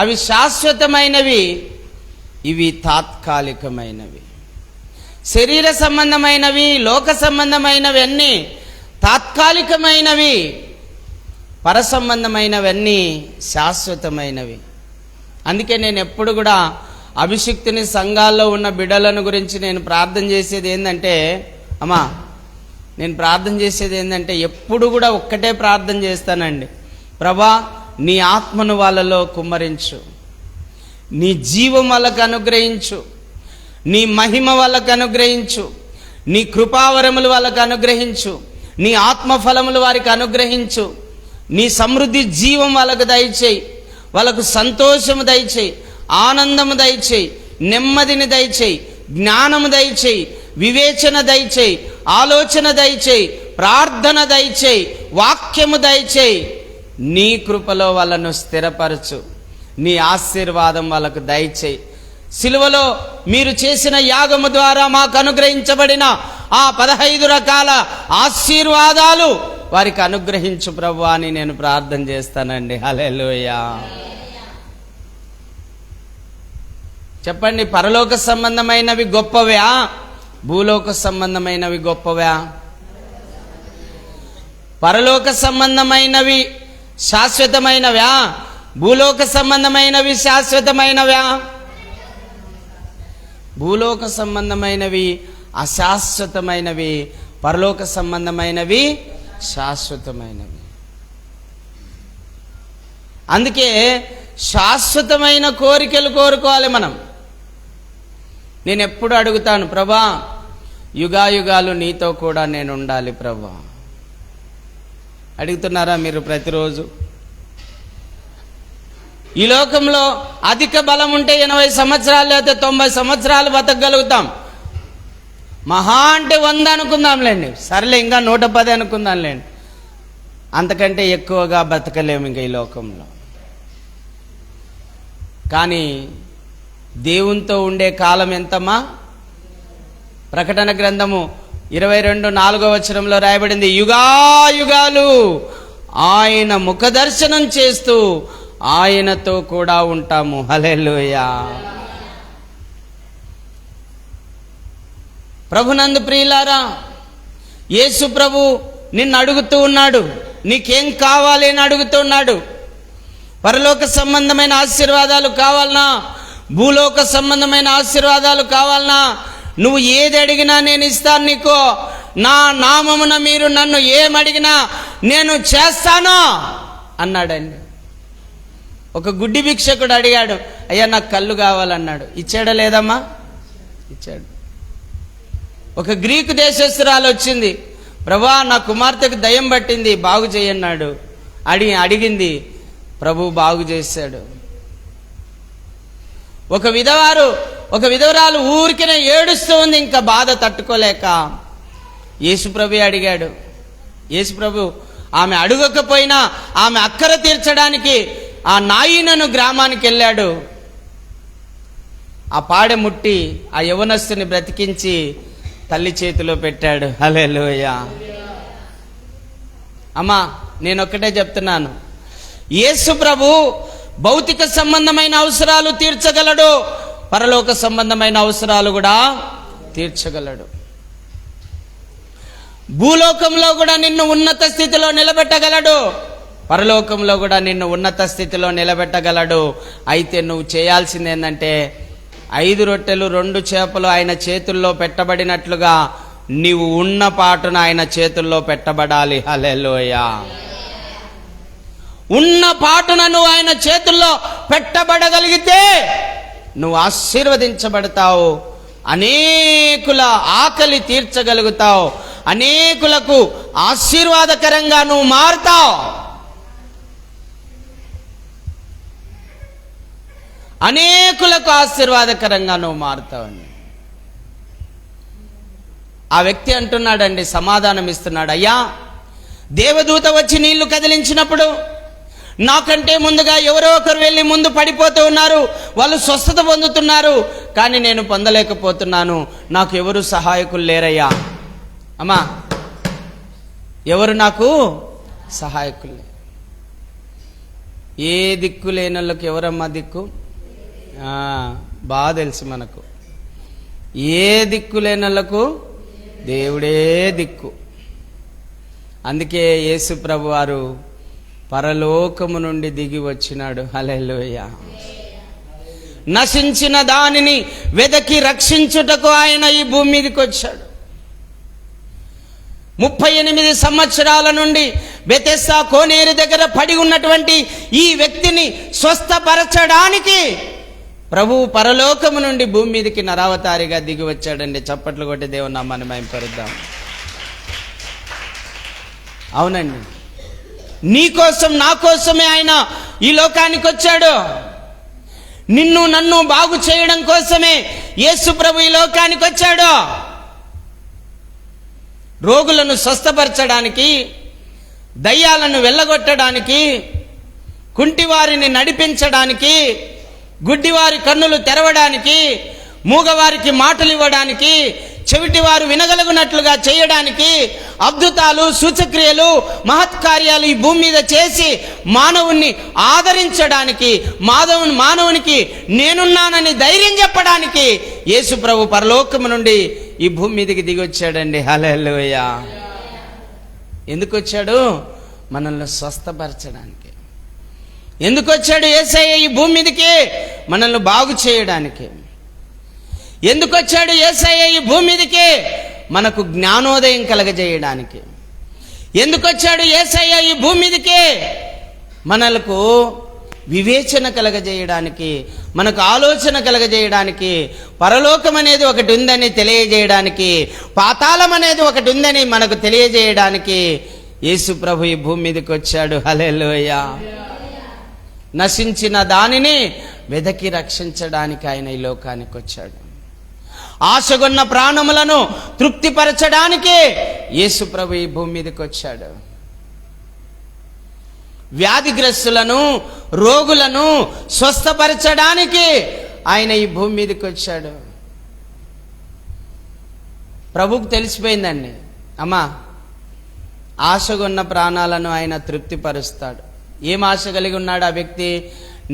అవి శాశ్వతమైనవి, ఇవి తాత్కాలికమైనవి. శరీర సంబంధమైనవి, లోక సంబంధమైనవి అన్నీ తాత్కాలికమైనవి, పర సంబంధమైనవన్నీ శాశ్వతమైనవి. అందుకే నేను ఎప్పుడు కూడా అభిషిక్తుని సంఘాల్లో ఉన్న బిడ్డలను గురించి నేను ప్రార్థన చేసేది ఏంటంటే, అమ్మా నేను ప్రార్థన చేసేది ఏంటంటే ఎప్పుడు కూడా ఒక్కటే ప్రార్థన చేస్తానండి. ప్రభా నీ ఆత్మను వాళ్ళలో కుమ్మరించు, నీ జీవం వాళ్ళకు అనుగ్రహించు, నీ మహిమ వాళ్ళకు అనుగ్రహించు, నీ కృపావరములు వాళ్ళకు అనుగ్రహించు, నీ ఆత్మఫలములు వారికి అనుగ్రహించు, నీ సమృద్ధి జీవం వాళ్ళకు దయచేయి, వాళ్ళకు సంతోషము దయచేయి, ఆనందము దయచేయి, నెమ్మదిని దయచేయి, జ్ఞానము దయచేయి, వివేచన దయచేయి, ఆలోచన దయచేయి, ప్రార్థన దయచేయి, వాక్యము దయచేయి. నీ కృపలో వాళ్ళను స్థిరపరచు, నీ ఆశీర్వాదం వాళ్ళకు దయచేయి. సిలువలో మీరు చేసిన యాగము ద్వారా మాకు అనుగ్రహించబడిన ఆ 15 రకాల ఆశీర్వాదాలు వారికి అనుగ్రహించు ప్రభు అని నేను ప్రార్థన చేస్తానండి. హల్లెలూయా. చెప్పండి, పరలోక సంబంధమైనవి గొప్పవా, భూలోక సంబంధమైనవి గొప్పవా? పరలోక సంబంధమైనవి శాశ్వతమైనవా, భూలోక సంబంధమైనవి శాశ్వతమైనవా? భూలోక సంబంధమైనవి అశాశ్వతమైనవి, పరలోక సంబంధమైనవి శాశ్వతమైనవి. అందుకే శాశ్వతమైన కోరికలు కోరుకోవాలి మనం. నేను ఎప్పుడు అడుగుతాను, ప్రభా యుగాయుగాలు నీతో కూడా నేను ఉండాలి ప్రభా. అడుగుతున్నారా మీరు ప్రతిరోజు? ఈ లోకంలో అధిక బలం ఉంటే 80 సంవత్సరాలు లేకపోతే 90 సంవత్సరాలు బతకగలుగుతాం. మహా అంటే 100 అనుకుందాంలేండి, సర్లే ఇంకా 110 అనుకుందాంలేండి. అంతకంటే ఎక్కువగా బతకలేము ఇంకా ఈ లోకంలో. కానీ దేవునితో ఉండే కాలం ఎంతమ్మా? ప్రకటన గ్రంథము 22:4 రాయబడింది, యుగాయుగాలు ఆయన ముఖదర్శనం చేస్తూ ఆయనతో కూడా ఉంటాము. హల్లెలూయా. ప్రభునందు ప్రియులారా, యేసు ప్రభు నిన్ను అడుగుతూ ఉన్నాడు, నీకేం కావాలి అని అడుగుతున్నాడు. పరలోక సంబంధమైన ఆశీర్వాదాలు కావాలనా, భూలోక సంబంధమైన ఆశీర్వాదాలు కావాలనా? నువ్వు ఏది అడిగినా నేను ఇస్తాను నీకు. నా నామమున మీరు నన్ను ఏమడిగినా నేను చేస్తాను అన్నాడండి. ఒక గుడ్డి భిక్షకుడు అడిగాడు, అయ్యా నాకు కళ్ళు కావాలన్నాడు. ఇచ్చాడా లేదమ్మా? ఇచ్చాడు. ఒక గ్రీకు దేశస్తురాలు వచ్చింది, ప్రభా నా కుమార్తెకు దయ్యం పట్టింది బాగు చేయన్నాడు. అడిగింది, ప్రభు బాగు చేశాడు. ఒక విధవరాలు ఊరికినే ఏడుస్తూ ఉంది, ఇంకా బాధ తట్టుకోలేక యేసుప్రభు అడిగాడు. యేసుప్రభు ఆమె అడగకపోయినా ఆమె అక్కర తీర్చడానికి ఆ నాయినను గ్రామానికి వెళ్ళాడు. ఆ పాడె ముట్టి ఆ యవనస్తుని బ్రతికించి తల్లి చేతిలో పెట్టాడు. హల్లెలూయా. అమ్మా నేనొక్కటే చెప్తున్నాను, యేసు ప్రభు భౌతిక సంబంధమైన అవసరాలు తీర్చగలడు, పరలోక సంబంధమైన అవసరాలు కూడా తీర్చగలడు. భూలోకంలో కూడా నిన్ను ఉన్నత స్థితిలో నిలబెట్టగలడు, పరలోకంలో కూడా నిన్ను ఉన్నత స్థితిలో నిలబెట్టగలడు. అయితే నువ్వు చేయాల్సింది ఏంటంటే 5 రొట్టెలు 2 చేపలు ఆయన చేతుల్లో పెట్టబడినట్లుగా నీవు ఉన్న పాటున ఆయన చేతుల్లో పెట్టబడాలి. హల్లెలూయా. ఉన్న పాటున నువ్వు ఆయన చేతుల్లో పెట్టబడగలిగితే నువ్వు ఆశీర్వదించబడతావు, అనేకుల ఆకలి తీర్చగలుగుతావు, అనేకులకు ఆశీర్వాదకరంగా నువ్వు మారుతావు. అనేకులకు ఆశీర్వాదకరంగా నువ్వు మారుతావండి. ఆ వ్యక్తి అంటున్నాడండి, సమాధానం ఇస్తున్నాడు, అయ్యా దేవదూత వచ్చి నీళ్లు కదిలించినప్పుడు నాకంటే ముందుగా ఎవరో ఒకరు వెళ్ళి ముందు పడిపోతూ ఉన్నారు, వాళ్ళు స్వస్థత పొందుతున్నారు, కానీ నేను పొందలేకపోతున్నాను, నాకు ఎవరు సహాయకులు లేరయ్యా. అమ్మా ఎవరు నాకు సహాయకులు లేరు. ఏ దిక్కు లేని వాళ్ళకి ఎవరమ్మా దిక్కు? బాగా తెలుసు మనకు. ఏ దిక్కు లేని వాళ్ళకు దేవుడే దిక్కు. అందుకే యేసు ప్రభు వారు పరలోకము నుండి దిగి వచ్చినాడు. హల్లెలూయా. నశించిన దానిని వెదకి రక్షించుటకు ఆయన ఈ భూమి మీదకి వచ్చాడు. 38 సంవత్సరాల నుండి బెతెస్దా కోనేరు దగ్గర పడి ఉన్నటువంటి ఈ వ్యక్తిని స్వస్థపరచడానికి ప్రభువు పరలోకము నుండి భూమి మీదకి నరావతారిగా దిగి వచ్చాడండి. చప్పట్లు కొట్టి దేవుని నామాన్ని మహిమపరుద్దాం. అవునండి, నీ కోసం నా కోసమే ఆయన ఈ లోకానికి వచ్చాడు. నిన్ను నన్ను బాగు చేయడం కోసమే యేసు ప్రభు ఈ లోకానికి వచ్చాడు. రోగులను స్వస్థపరచడానికి, దయ్యాలను వెళ్ళగొట్టడానికి, కుంటివారిని నడిపించడానికి, గుడ్డివారి కన్నులు తెరవడానికి, మూగవారికి మాటలు ఇవ్వడానికి, చెవిటివారు వినగలుగునట్లుగా చేయడానికి, అద్భుతాలు, సూచక్రియలు, మహత్కార్యాలు ఈ భూమి మీద చేసి మానవుణ్ణి ఆదరించడానికి, మానవునికి నేనున్నానని ధైర్యం చెప్పడానికి యేసు ప్రభు పరలోకము నుండి ఈ భూమి మీదకి దిగి వచ్చాడండి. హల్లెలూయా. ఎందుకు వచ్చాడు? మనల్ని స్వస్థపరచడానికి. ఎందుకు వచ్చాడు యేసయ్య ఈ భూమి మీదకి? మనల్ని బాగు చేయడానికి. ఎందుకు వచ్చాడు యేసయ్య ఈ భూమి మీదకి? మనకు జ్ఞానోదయం కలగజేయడానికి. ఎందుకు వచ్చాడు యేసయ్య ఈ భూమి మీదకి? మనకు వివేచన కలగజేయడానికి, మనకు ఆలోచన కలగజేయడానికి, పరలోకం అనేది ఒకటి ఉందని తెలియజేయడానికి, పాతాళం అనేది ఒకటి ఉందని మనకు తెలియజేయడానికి యేసు ప్రభు ఈ భూమి మీదకి వచ్చాడు. హల్లెలూయా. నశించిన దానిని వెదకి రక్షించడానికి ఆయన ఈ లోకానికి వచ్చాడు. ఆశగొన్న ప్రాణములను తృప్తిపరచడానికి యేసు ప్రభు ఈ భూమి మీదకి వచ్చాడు. వ్యాధిగ్రస్తులను, రోగులను స్వస్థపరచడానికి ఆయన ఈ భూమి మీదకి వచ్చాడు. ప్రభువుకు తెలిసిపోయిందండి, అమ్మా ఆశగొన్న ప్రాణాలను ఆయన తృప్తిపరుస్తాడు. ఏం ఆశ కలిగి ఉన్నాడు ఆ వ్యక్తి?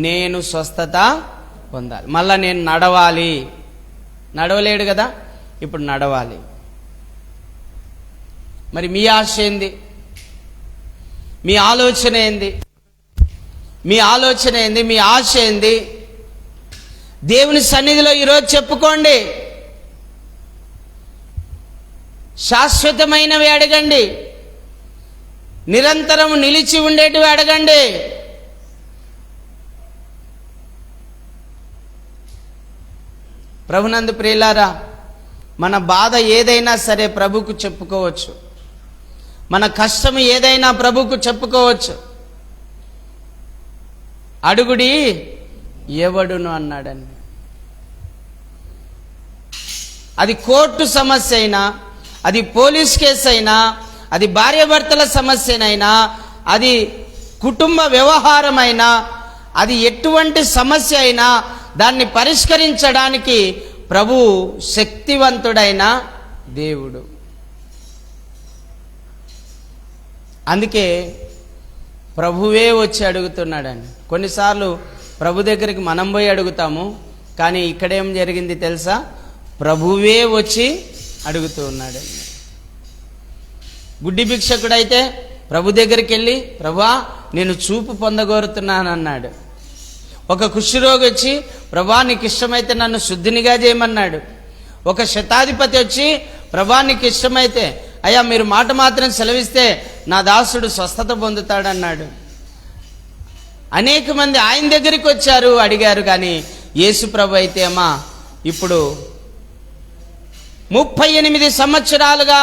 నేను స్వస్థత పొందాలి, మళ్ళా నేను నడవాలి. నడవలేడు కదా, ఇప్పుడు నడవాలి. మరి మీ ఆశ ఏంది? మీ ఆలోచన ఏంది? మీ ఆలోచన ఏంది? మీ ఆశ ఏంది? దేవుని సన్నిధిలో ఈరోజు చెప్పుకోండి. శాశ్వతమైనవి అడగండి, నిరంతరం నిలిచి ఉండేటివి అడగండి. ప్రభునందు ప్రియులారా, మన బాధ ఏదైనా సరే ప్రభుకు చెప్పుకోవచ్చు. మన కష్టం ఏదైనా ప్రభుకు చెప్పుకోవచ్చు. అడుగుడి ఎవడును అన్నాడండి. అది కోర్టు సమస్య అయినా, అది పోలీస్ కేసు అయినా, అది భార్యాభర్తల సమస్యనైనా, అది కుటుంబ వ్యవహారమైనా, అది ఎటువంటి సమస్య అయినా దాన్ని పరిష్కరించడానికి ప్రభు శక్తివంతుడైన దేవుడు. అందుకే ప్రభువే వచ్చి అడుగుతున్నాడండి. కొన్నిసార్లు ప్రభు దగ్గరికి మనం పోయి అడుగుతాము, కానీ ఇక్కడేం జరిగింది తెలుసా? ప్రభువే వచ్చి అడుగుతూ ఉన్నాడండి. గుడ్డి భిక్షకుడైతే ప్రభు దగ్గరికి వెళ్ళి, ప్రభువా నేను చూపు పొందగోరుతున్నాను అన్నాడు. ఒక కుష్ఠరోగి వచ్చి, ప్రభువా నీకు ఇష్టమైతే నన్ను శుద్ధినిగా చేయమన్నాడు. ఒక శతాధిపతి వచ్చి, ప్రభువా నీకు ఇష్టమైతే అయ్యా మీరు మాట మాత్రం సెలవిస్తే నా దాసుడు స్వస్థత పొందుతాడన్నాడు. అనేక మంది ఆయన దగ్గరికి వచ్చారు, అడిగారు. కానీ యేసు ప్రభు అయితే అమ్మా ఇప్పుడు 38 సంవత్సరాలుగా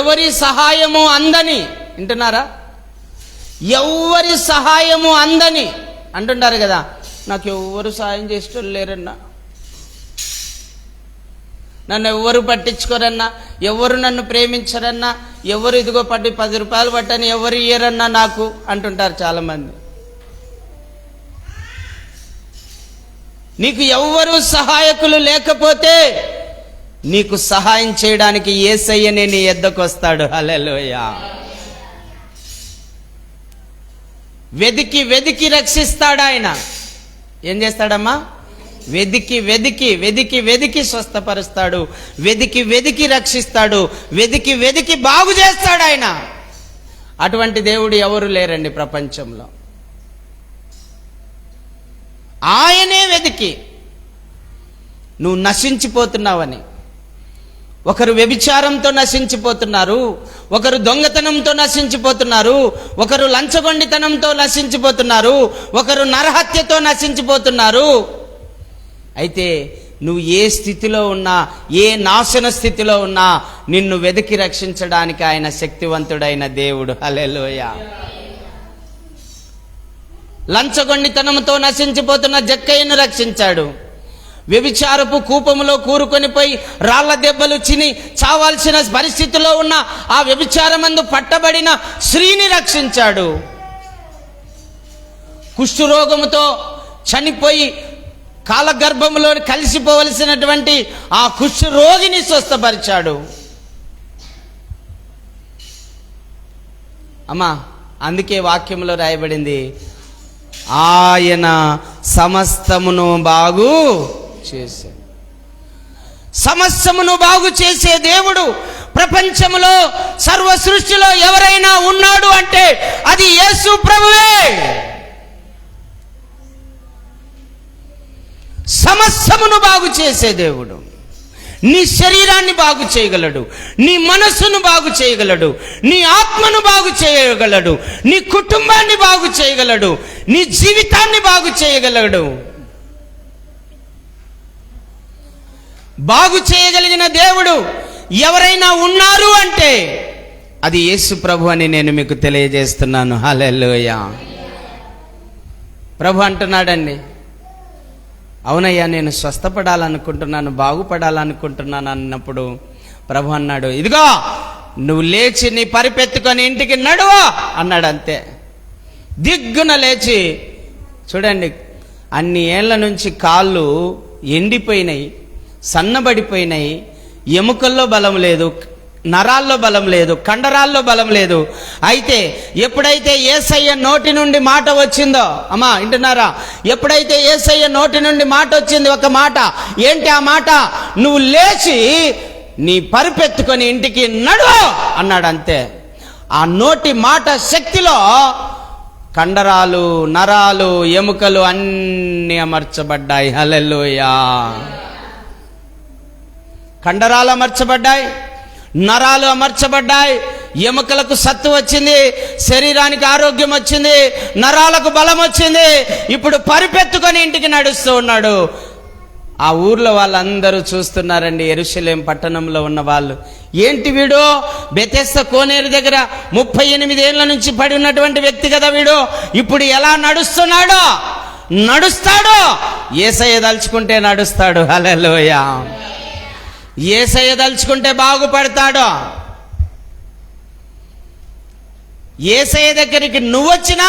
ఎవరి సహాయము అందని, వింటున్నారా? ఎవరి సహాయము అందని అంటుంటారు కదా, నాకు ఎవ్వరు సాయం చేసేటోళ్ళు లేరన్నా, నన్ను ఎవ్వరు పట్టించుకోరన్నా, ఎవరు నన్ను ప్రేమించరన్నా, ఎవరు ఇదిగో పట్టి 10 రూపాయలు పట్టని ఎవరు ఇయ్యరన్నా నాకు అంటుంటారు చాలామంది. నీకు ఎవ్వరు సహాయకులు లేకపోతే నీకు సహాయం చేయడానికి యేసయ్యనే నీ యొద్దకు వస్తాడు. హల్లెలూయా. వెదికి వెదికి రక్షిస్తాడు ఆయన. ఏం చేస్తాడమ్మా? వెదికి వెదికి వెదికి వెదికి స్వస్థపరుస్తాడు, వెదికి వెదికి రక్షిస్తాడు, వెదికి వెదికి బాగు చేస్తాడు ఆయన. అటువంటి దేవుడు ఎవరు లేరండి ప్రపంచంలో. ఆయనే వెదికి, నువ్వు నశించిపోతున్నావని. ఒకరు వ్యభిచారంతో నశించిపోతున్నారు, ఒకరు దొంగతనంతో నశించిపోతున్నారు, ఒకరు లంచగొండితనంతో నశించిపోతున్నారు, ఒకరు నరహత్యతో నశించిపోతున్నారు. అయితే నువ్వు ఏ స్థితిలో ఉన్నా, ఏ నాశన స్థితిలో ఉన్నా నిన్ను వెతికి రక్షించడానికి ఆయన శక్తివంతుడైన దేవుడు. హల్లెలూయా. లంచగొండితనంతో నశించిపోతున్న జక్కయ్యను రక్షించాడు. వ్యభిచారపు కూపములో కూరుకొనిపోయి రాళ్ల దెబ్బలు చిని చావాల్సిన పరిస్థితిలో ఉన్న ఆ వ్యభిచారమందు పట్టబడిన స్త్రీని రక్షించాడు. కుష్ఠరోగముతో చనిపోయి కాలగర్భంలో కలిసిపోవలసినటువంటి ఆ కుష్ఠరోగిని స్వస్థపరిచాడు. అమ్మా, అందుకే వాక్యంలో రాయబడింది, ఆయన సమస్తమును బాగు చేశాడు. సమస్తమును బాగు చేసే దేవుడు ప్రపంచంలో సర్వ సృష్టిలో ఎవరైనా ఉన్నాడు అంటే అది యేసు ప్రభువే. సమస్తమును బాగు చేసే దేవుడు. నీ శరీరాన్ని బాగు చేయగలడు, నీ మనస్సును బాగు చేయగలడు, నీ ఆత్మను బాగు చేయగలడు, నీ కుటుంబాన్ని బాగు చేయగలడు, నీ జీవితాన్ని బాగు చేయగలడు. బాగు చేయగలిగిన దేవుడు ఎవరైనా ఉన్నారు అంటే అది యేసు ప్రభు అని నేను మీకు తెలియజేస్తున్నాను. హల్లెలూయా. ప్రభు అంటున్నాడండి, అవునయ్యా నేను స్వస్థపడాలనుకుంటున్నాను, బాగుపడాలనుకుంటున్నాను అన్నప్పుడు ప్రభు అన్నాడు, ఇదిగో నువ్వు లేచి నీ పరిపెత్తుకొని ఇంటికి నడువు అన్నాడు. అంతే. దిగ్గున లేచి, చూడండి, అన్ని ఏళ్ల నుంచి కాళ్ళు ఎండిపోయినాయి, సన్నబడిపోయినాయి, ఎముకల్లో బలం లేదు, నరాల్లో బలం లేదు, కండరాల్లో బలం లేదు. అయితే ఎప్పుడైతే యేసయ్య నోటి నుండి మాట వచ్చిందో, అమ్మా వింటున్నారా, ఎప్పుడైతే యేసయ్య నోటి నుండి మాట వచ్చింది, ఒక మాట, ఏంటి ఆ మాట? నువ్వు లేచి నీ పరిపెత్తుకొని ఇంటికి నడువు అన్నాడు. అంతే. ఆ నోటి మాట శక్తిలో కండరాలు, నరాలు, ఎముకలు అన్నీ అమర్చబడ్డాయి. హల్లెలూయా. కండరాలు అమర్చబడ్డాయి, నరాలు అమర్చబడ్డాయి, ఎముకలకు సత్తు వచ్చింది, శరీరానికి ఆరోగ్యం వచ్చింది, నరాలకు బలం వచ్చింది. ఇప్పుడు పరిపెత్తుకొని ఇంటికి నడుస్తూ ఉన్నాడు. ఆ ఊర్లో వాళ్ళందరూ చూస్తున్నారండి, యెరూషలేం పట్టణంలో ఉన్న వాళ్ళు. ఏంటి వీడు, బెతెస్దా కోనేరు దగ్గర 38 ఏళ్ల నుంచి పడి ఉన్నటువంటి వ్యక్తి కదా వీడు, ఇప్పుడు ఎలా నడుస్తున్నాడో? నడుస్తాడు. యేసయ్య దలుచుకుంటే నడుస్తాడు. హల్లెలూయా. యేసయ్య దలుచుకుంటే బాగుపడతాడు. యేసయ్య దగ్గరికి నువ్వు వచ్చినా,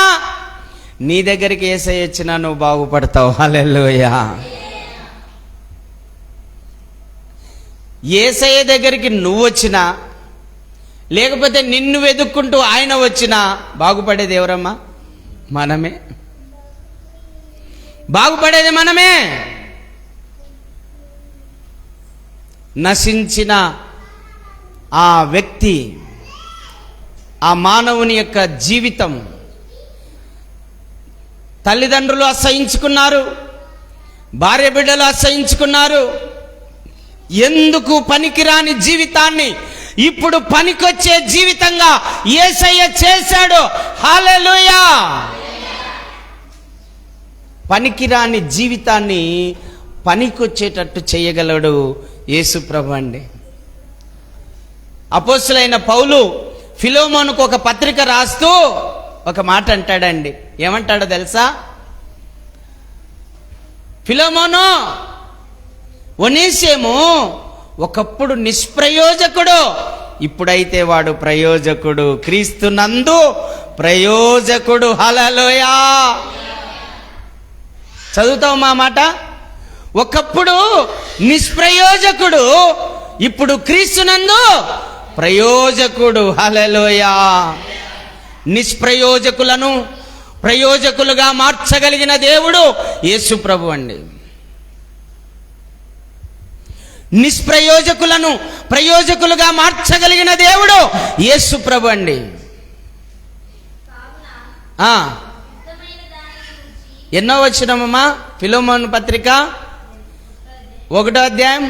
నీ దగ్గరికి యేసయ్య వచ్చినా నువ్వు బాగుపడతావు. హల్లెలూయా. యేసయ్య దగ్గరికి నువ్వు వచ్చినా, లేకపోతే నిన్ను వెతుక్కుంటూ ఆయన వచ్చినా బాగుపడేది ఎవరమ్మా? మనమే. బాగుపడేది మనమే. నశించిన ఆ వ్యక్తి, ఆ మానవుని యొక్క జీవితం, తల్లిదండ్రులు అసహించుకున్నారు, భార్య బిడ్డలు అసహించుకున్నారు. ఎందుకు పనికిరాని జీవితాన్ని ఇప్పుడు పనికొచ్చే జీవితంగా యేసయ్య చేశాడు. హల్లెలూయా. పనికిరాని జీవితాన్ని పనికొచ్చేటట్టు చేయగలడు యేసు ప్రభు అండి. అపోస్తలుడైన పౌలు ఫిలోమోనుకు ఒక పత్రిక రాస్తూ ఒక మాట అంటాడండి. ఏమంటాడో తెలుసా? ఫిలోమోను, ఒనేసిము ఒకప్పుడు నిష్ప్రయోజకుడు, ఇప్పుడైతే వాడు ప్రయోజకుడు, క్రీస్తునందు ప్రయోజకుడు. హల్లెలూయా. చదువుతావు మా మాట? ఒకప్పుడు నిష్ప్రయోజకుడు, ఇప్పుడు క్రీస్తునందు ప్రయోజకుడు. హల్లెలూయా. నిష్ప్రయోజకులను ప్రయోజకులుగా మార్చగలిగిన దేవుడు యేసు ప్రభు అండి. నిష్ప్రయోజకులను ప్రయోజకులుగా మార్చగలిగిన దేవుడు యేసు ప్రభు అండి. ఎన్నో వచనమమ్మా? ఫిలోమోను పత్రిక 1వ అధ్యాయం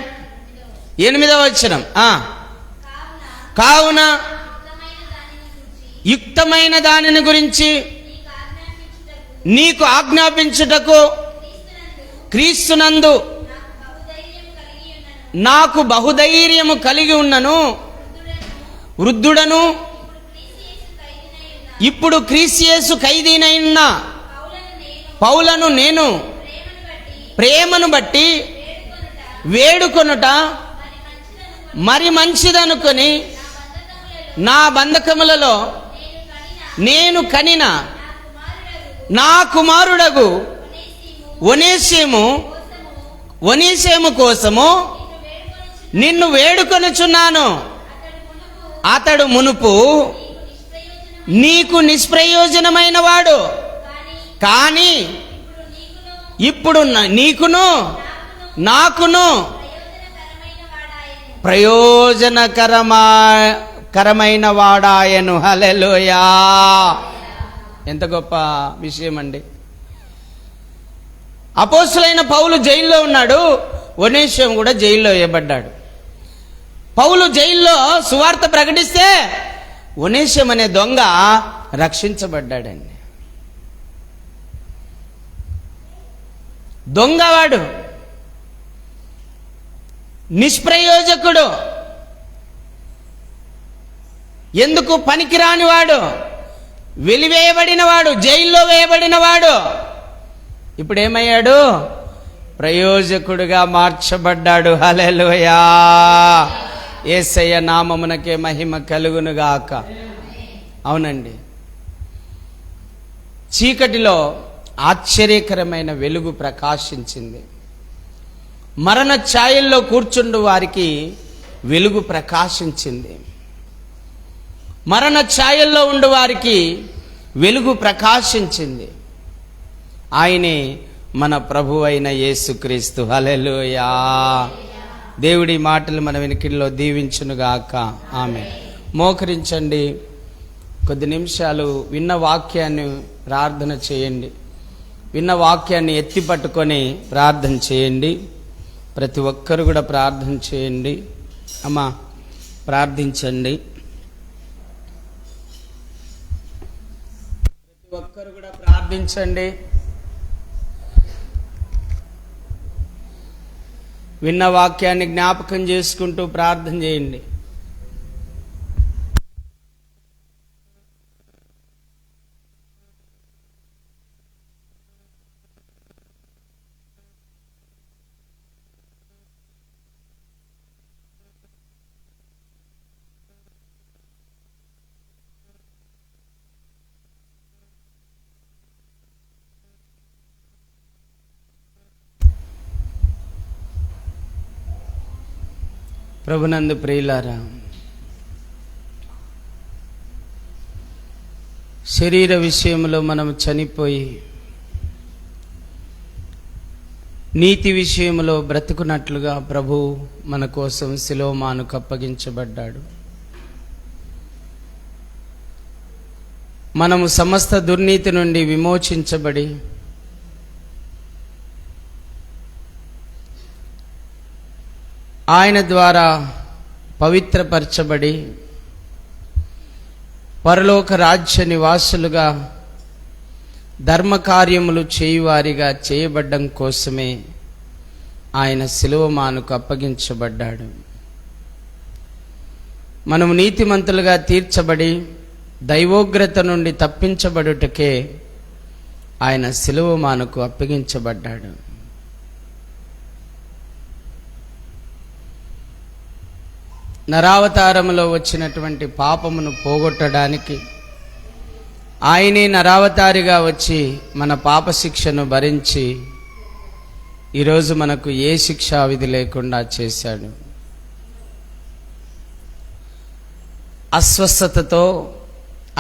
8వ వచనం. కావున యుక్తమైన దానిని గురించి నీకు ఆజ్ఞాపించుటకు క్రీస్తునందు నాకు బహుధైర్యము కలిగి ఉన్నను. వృద్ధుడను, ఇప్పుడు క్రీస్తు యేసు ఖైదీనైన పౌలను నేను ప్రేమను బట్టి వేడుకొనుట మరి మంచిదనుకొని నా బంధకములలో నేను కనిన నా కుమారుడగు ఒనేసిము ఒనీసేము కోసము నిన్ను వేడుకొనుచున్నాను. అతడు మునుపు నీకు నిష్ప్రయోజనమైన వాడు, కానీ ఇప్పుడు నీకును నాకును ప్రయోజనకరమైన వాడాయను. హల్లెలూయా! ఎంత గొప్ప విషయం అండి. అపోస్తులైన పౌలు జైల్లో ఉన్నాడు, ఒనేసిము కూడా జైల్లో వేయబడ్డాడు. పౌలు జైల్లో సువార్త ప్రకటిస్తే ఒనేసిము అనే దొంగ రక్షించబడ్డాడండి. దొంగవాడు, నిష్ప్రయోజకుడు, ఎందుకు పనికిరానివాడు, వెలివేయబడినవాడు, జైల్లో వేయబడినవాడు ఇప్పుడు ఏమయ్యాడు? ప్రయోజకుడుగా మార్చబడ్డాడు. హల్లెలూయా! యేసయ్య నామమునకే మహిమ కలుగునుగాక. అవునండి, చీకటిలో ఆశ్చర్యకరమైన వెలుగు ప్రకాశించింది. మరణ ఛాయల్లో కూర్చుండు వారికి వెలుగు ప్రకాశించింది. మరణ ఛాయల్లో ఉండు వారికి వెలుగు ప్రకాశించింది. ఆయనే మన ప్రభువు అయిన యేసుక్రీస్తు. హల్లెలూయా! దేవుడి మాటలు మన వెనుకల్లో దీవించునుగాక. ఆమేన్. మోకరించండి, కొద్ది నిమిషాలు విన్న వాక్యాన్ని ప్రార్థన చేయండి. విన్న వాక్యాన్ని ఎత్తి పట్టుకొని ప్రార్థన చేయండి. ప్రతి ఒక్కరు కూడా ప్రార్థన చేయండి. అమ్మా, ప్రార్థించండి. ప్రతి ఒక్కరు కూడా ప్రార్థించండి. విన్న వాక్యాన్ని జ్ఞాపకం చేసుకుంటూ ప్రార్థన చేయండి. ప్రభునందు ప్రియులారా, శరీర విషయంలో మనం చనిపోయి నీతి విషయంలో బ్రతుకున్నట్లుగా ప్రభు మన కోసం శిలోమానుకు అప్పగించబడ్డాడు. మనము సమస్త దుర్నీతి నుండి విమోచించబడి ఆయన ద్వారా పవిత్రపరచబడి పరలోక రాజ్య నివాసులుగా ధర్మకార్యములు చేయువారిగా చేయబడ్డం కోసమే ఆయన శిలువమానుకు అప్పగించబడ్డాడు. మనము నీతిమంతులుగా తీర్చబడి దైవోగ్రత నుండి తప్పించబడుటకే ఆయన శిలువమానుకు అప్పగించబడ్డాడు. నరావతారములో వచ్చినటువంటి పాపమును పోగొట్టడానికి ఆయనే నరావతారిగా వచ్చి మన పాప శిక్షను భరించి ఈరోజు మనకు ఏ శిక్షా విధి లేకుండా చేశాడు. అస్వస్థతతో,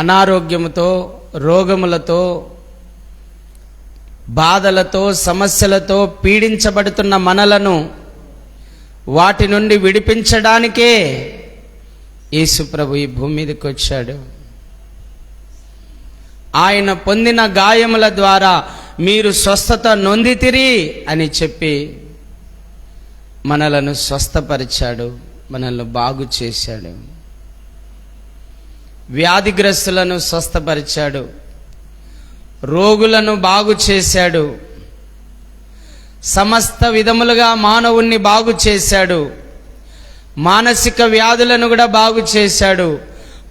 అనారోగ్యముతో, రోగములతో, బాధలతో, సమస్యలతో పీడించబడుతున్న మనలను వాటి నుండి విడిపించడానికే యేసు ప్రభు ఈ భూమి మీదకి వచ్చాడు. ఆయన పొందిన గాయముల ద్వారా మీరు స్వస్థత నొందితిరి అని చెప్పి మనలను స్వస్థపరిచాడు, మనల్ని బాగు చేశాడు. వ్యాధిగ్రస్తులను స్వస్థపరిచాడు, రోగులను బాగు చేశాడు, సమస్త విధములుగా మానవుణ్ణి బాగు చేశాడు. మానసిక వ్యాధులను కూడా బాగు చేశాడు,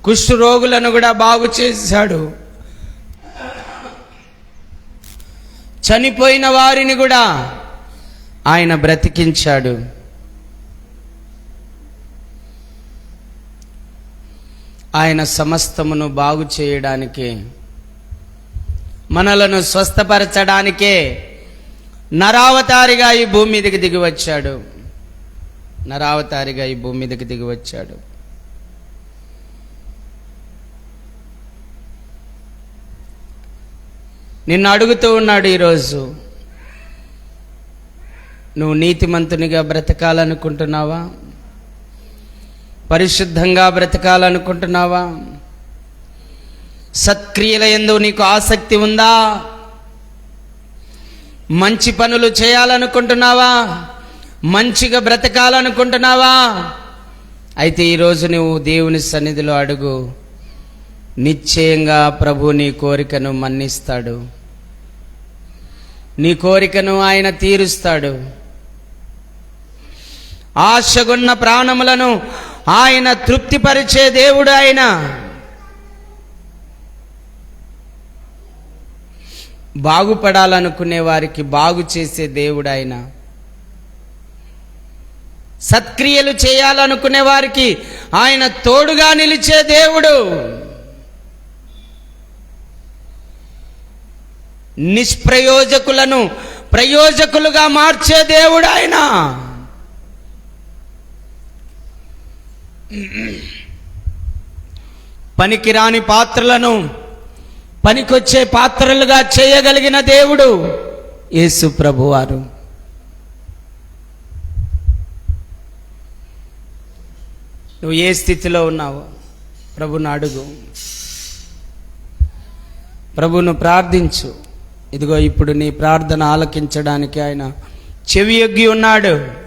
కుష్ఠరోగులను కూడా బాగు చేశాడు, చనిపోయిన వారిని కూడా ఆయన బ్రతికించాడు. ఆయన సమస్తమును బాగు చేయడానికే, మనలను స్వస్థపరచడానికే నరావతారిగా ఈ భూమి మీదకి దిగి వచ్చాడు. నరావతారిగా ఈ భూమి మీదకి దిగి వచ్చాడు. నిన్ను అడుగుతూ ఉన్నాడు ఈరోజు, నువ్వు నీతిమంతునిగా బ్రతకాలనుకుంటున్నావా? పరిశుద్ధంగా బ్రతకాలనుకుంటున్నావా? సత్క్రియల యందు నీకు ఆసక్తి ఉందా? మంచి పనులు చేయాలనుకుంటున్నావా? మంచిగా బ్రతకాలనుకుంటున్నావా? అయితే ఈరోజు నువ్వు దేవుని సన్నిధిలో అడుగు. నిశ్చయంగా ప్రభు నీ కోరికను మన్నిస్తాడు. నీ కోరికను ఆయన తీరుస్తాడు. ఆశగున్న ప్రాణములను ఆయన తృప్తిపరిచే దేవుడు ఆయన. బాగుపడాలనుకునే వారికి బాగు చేసే దేవుడు ఆయన. సత్క్రియలు చేయాలనుకునే వారికి ఆయన తోడుగా నిలిచే దేవుడు. నిష్ప్రయోజకులను ప్రయోజకులుగా మార్చే దేవుడు ఆయన. పనికిరాని పాత్రలను పనికొచ్చే పాత్రలుగా చేయగలిగిన దేవుడు యేసు ప్రభువారు. నువ్వు ఏ స్థితిలో ఉన్నావో ప్రభుని అడుగు. ప్రభును ప్రార్థించు. ఇదిగో ఇప్పుడు నీ ప్రార్థన ఆలకించడానికి ఆయన చెవియొగ్గి ఉన్నాడు.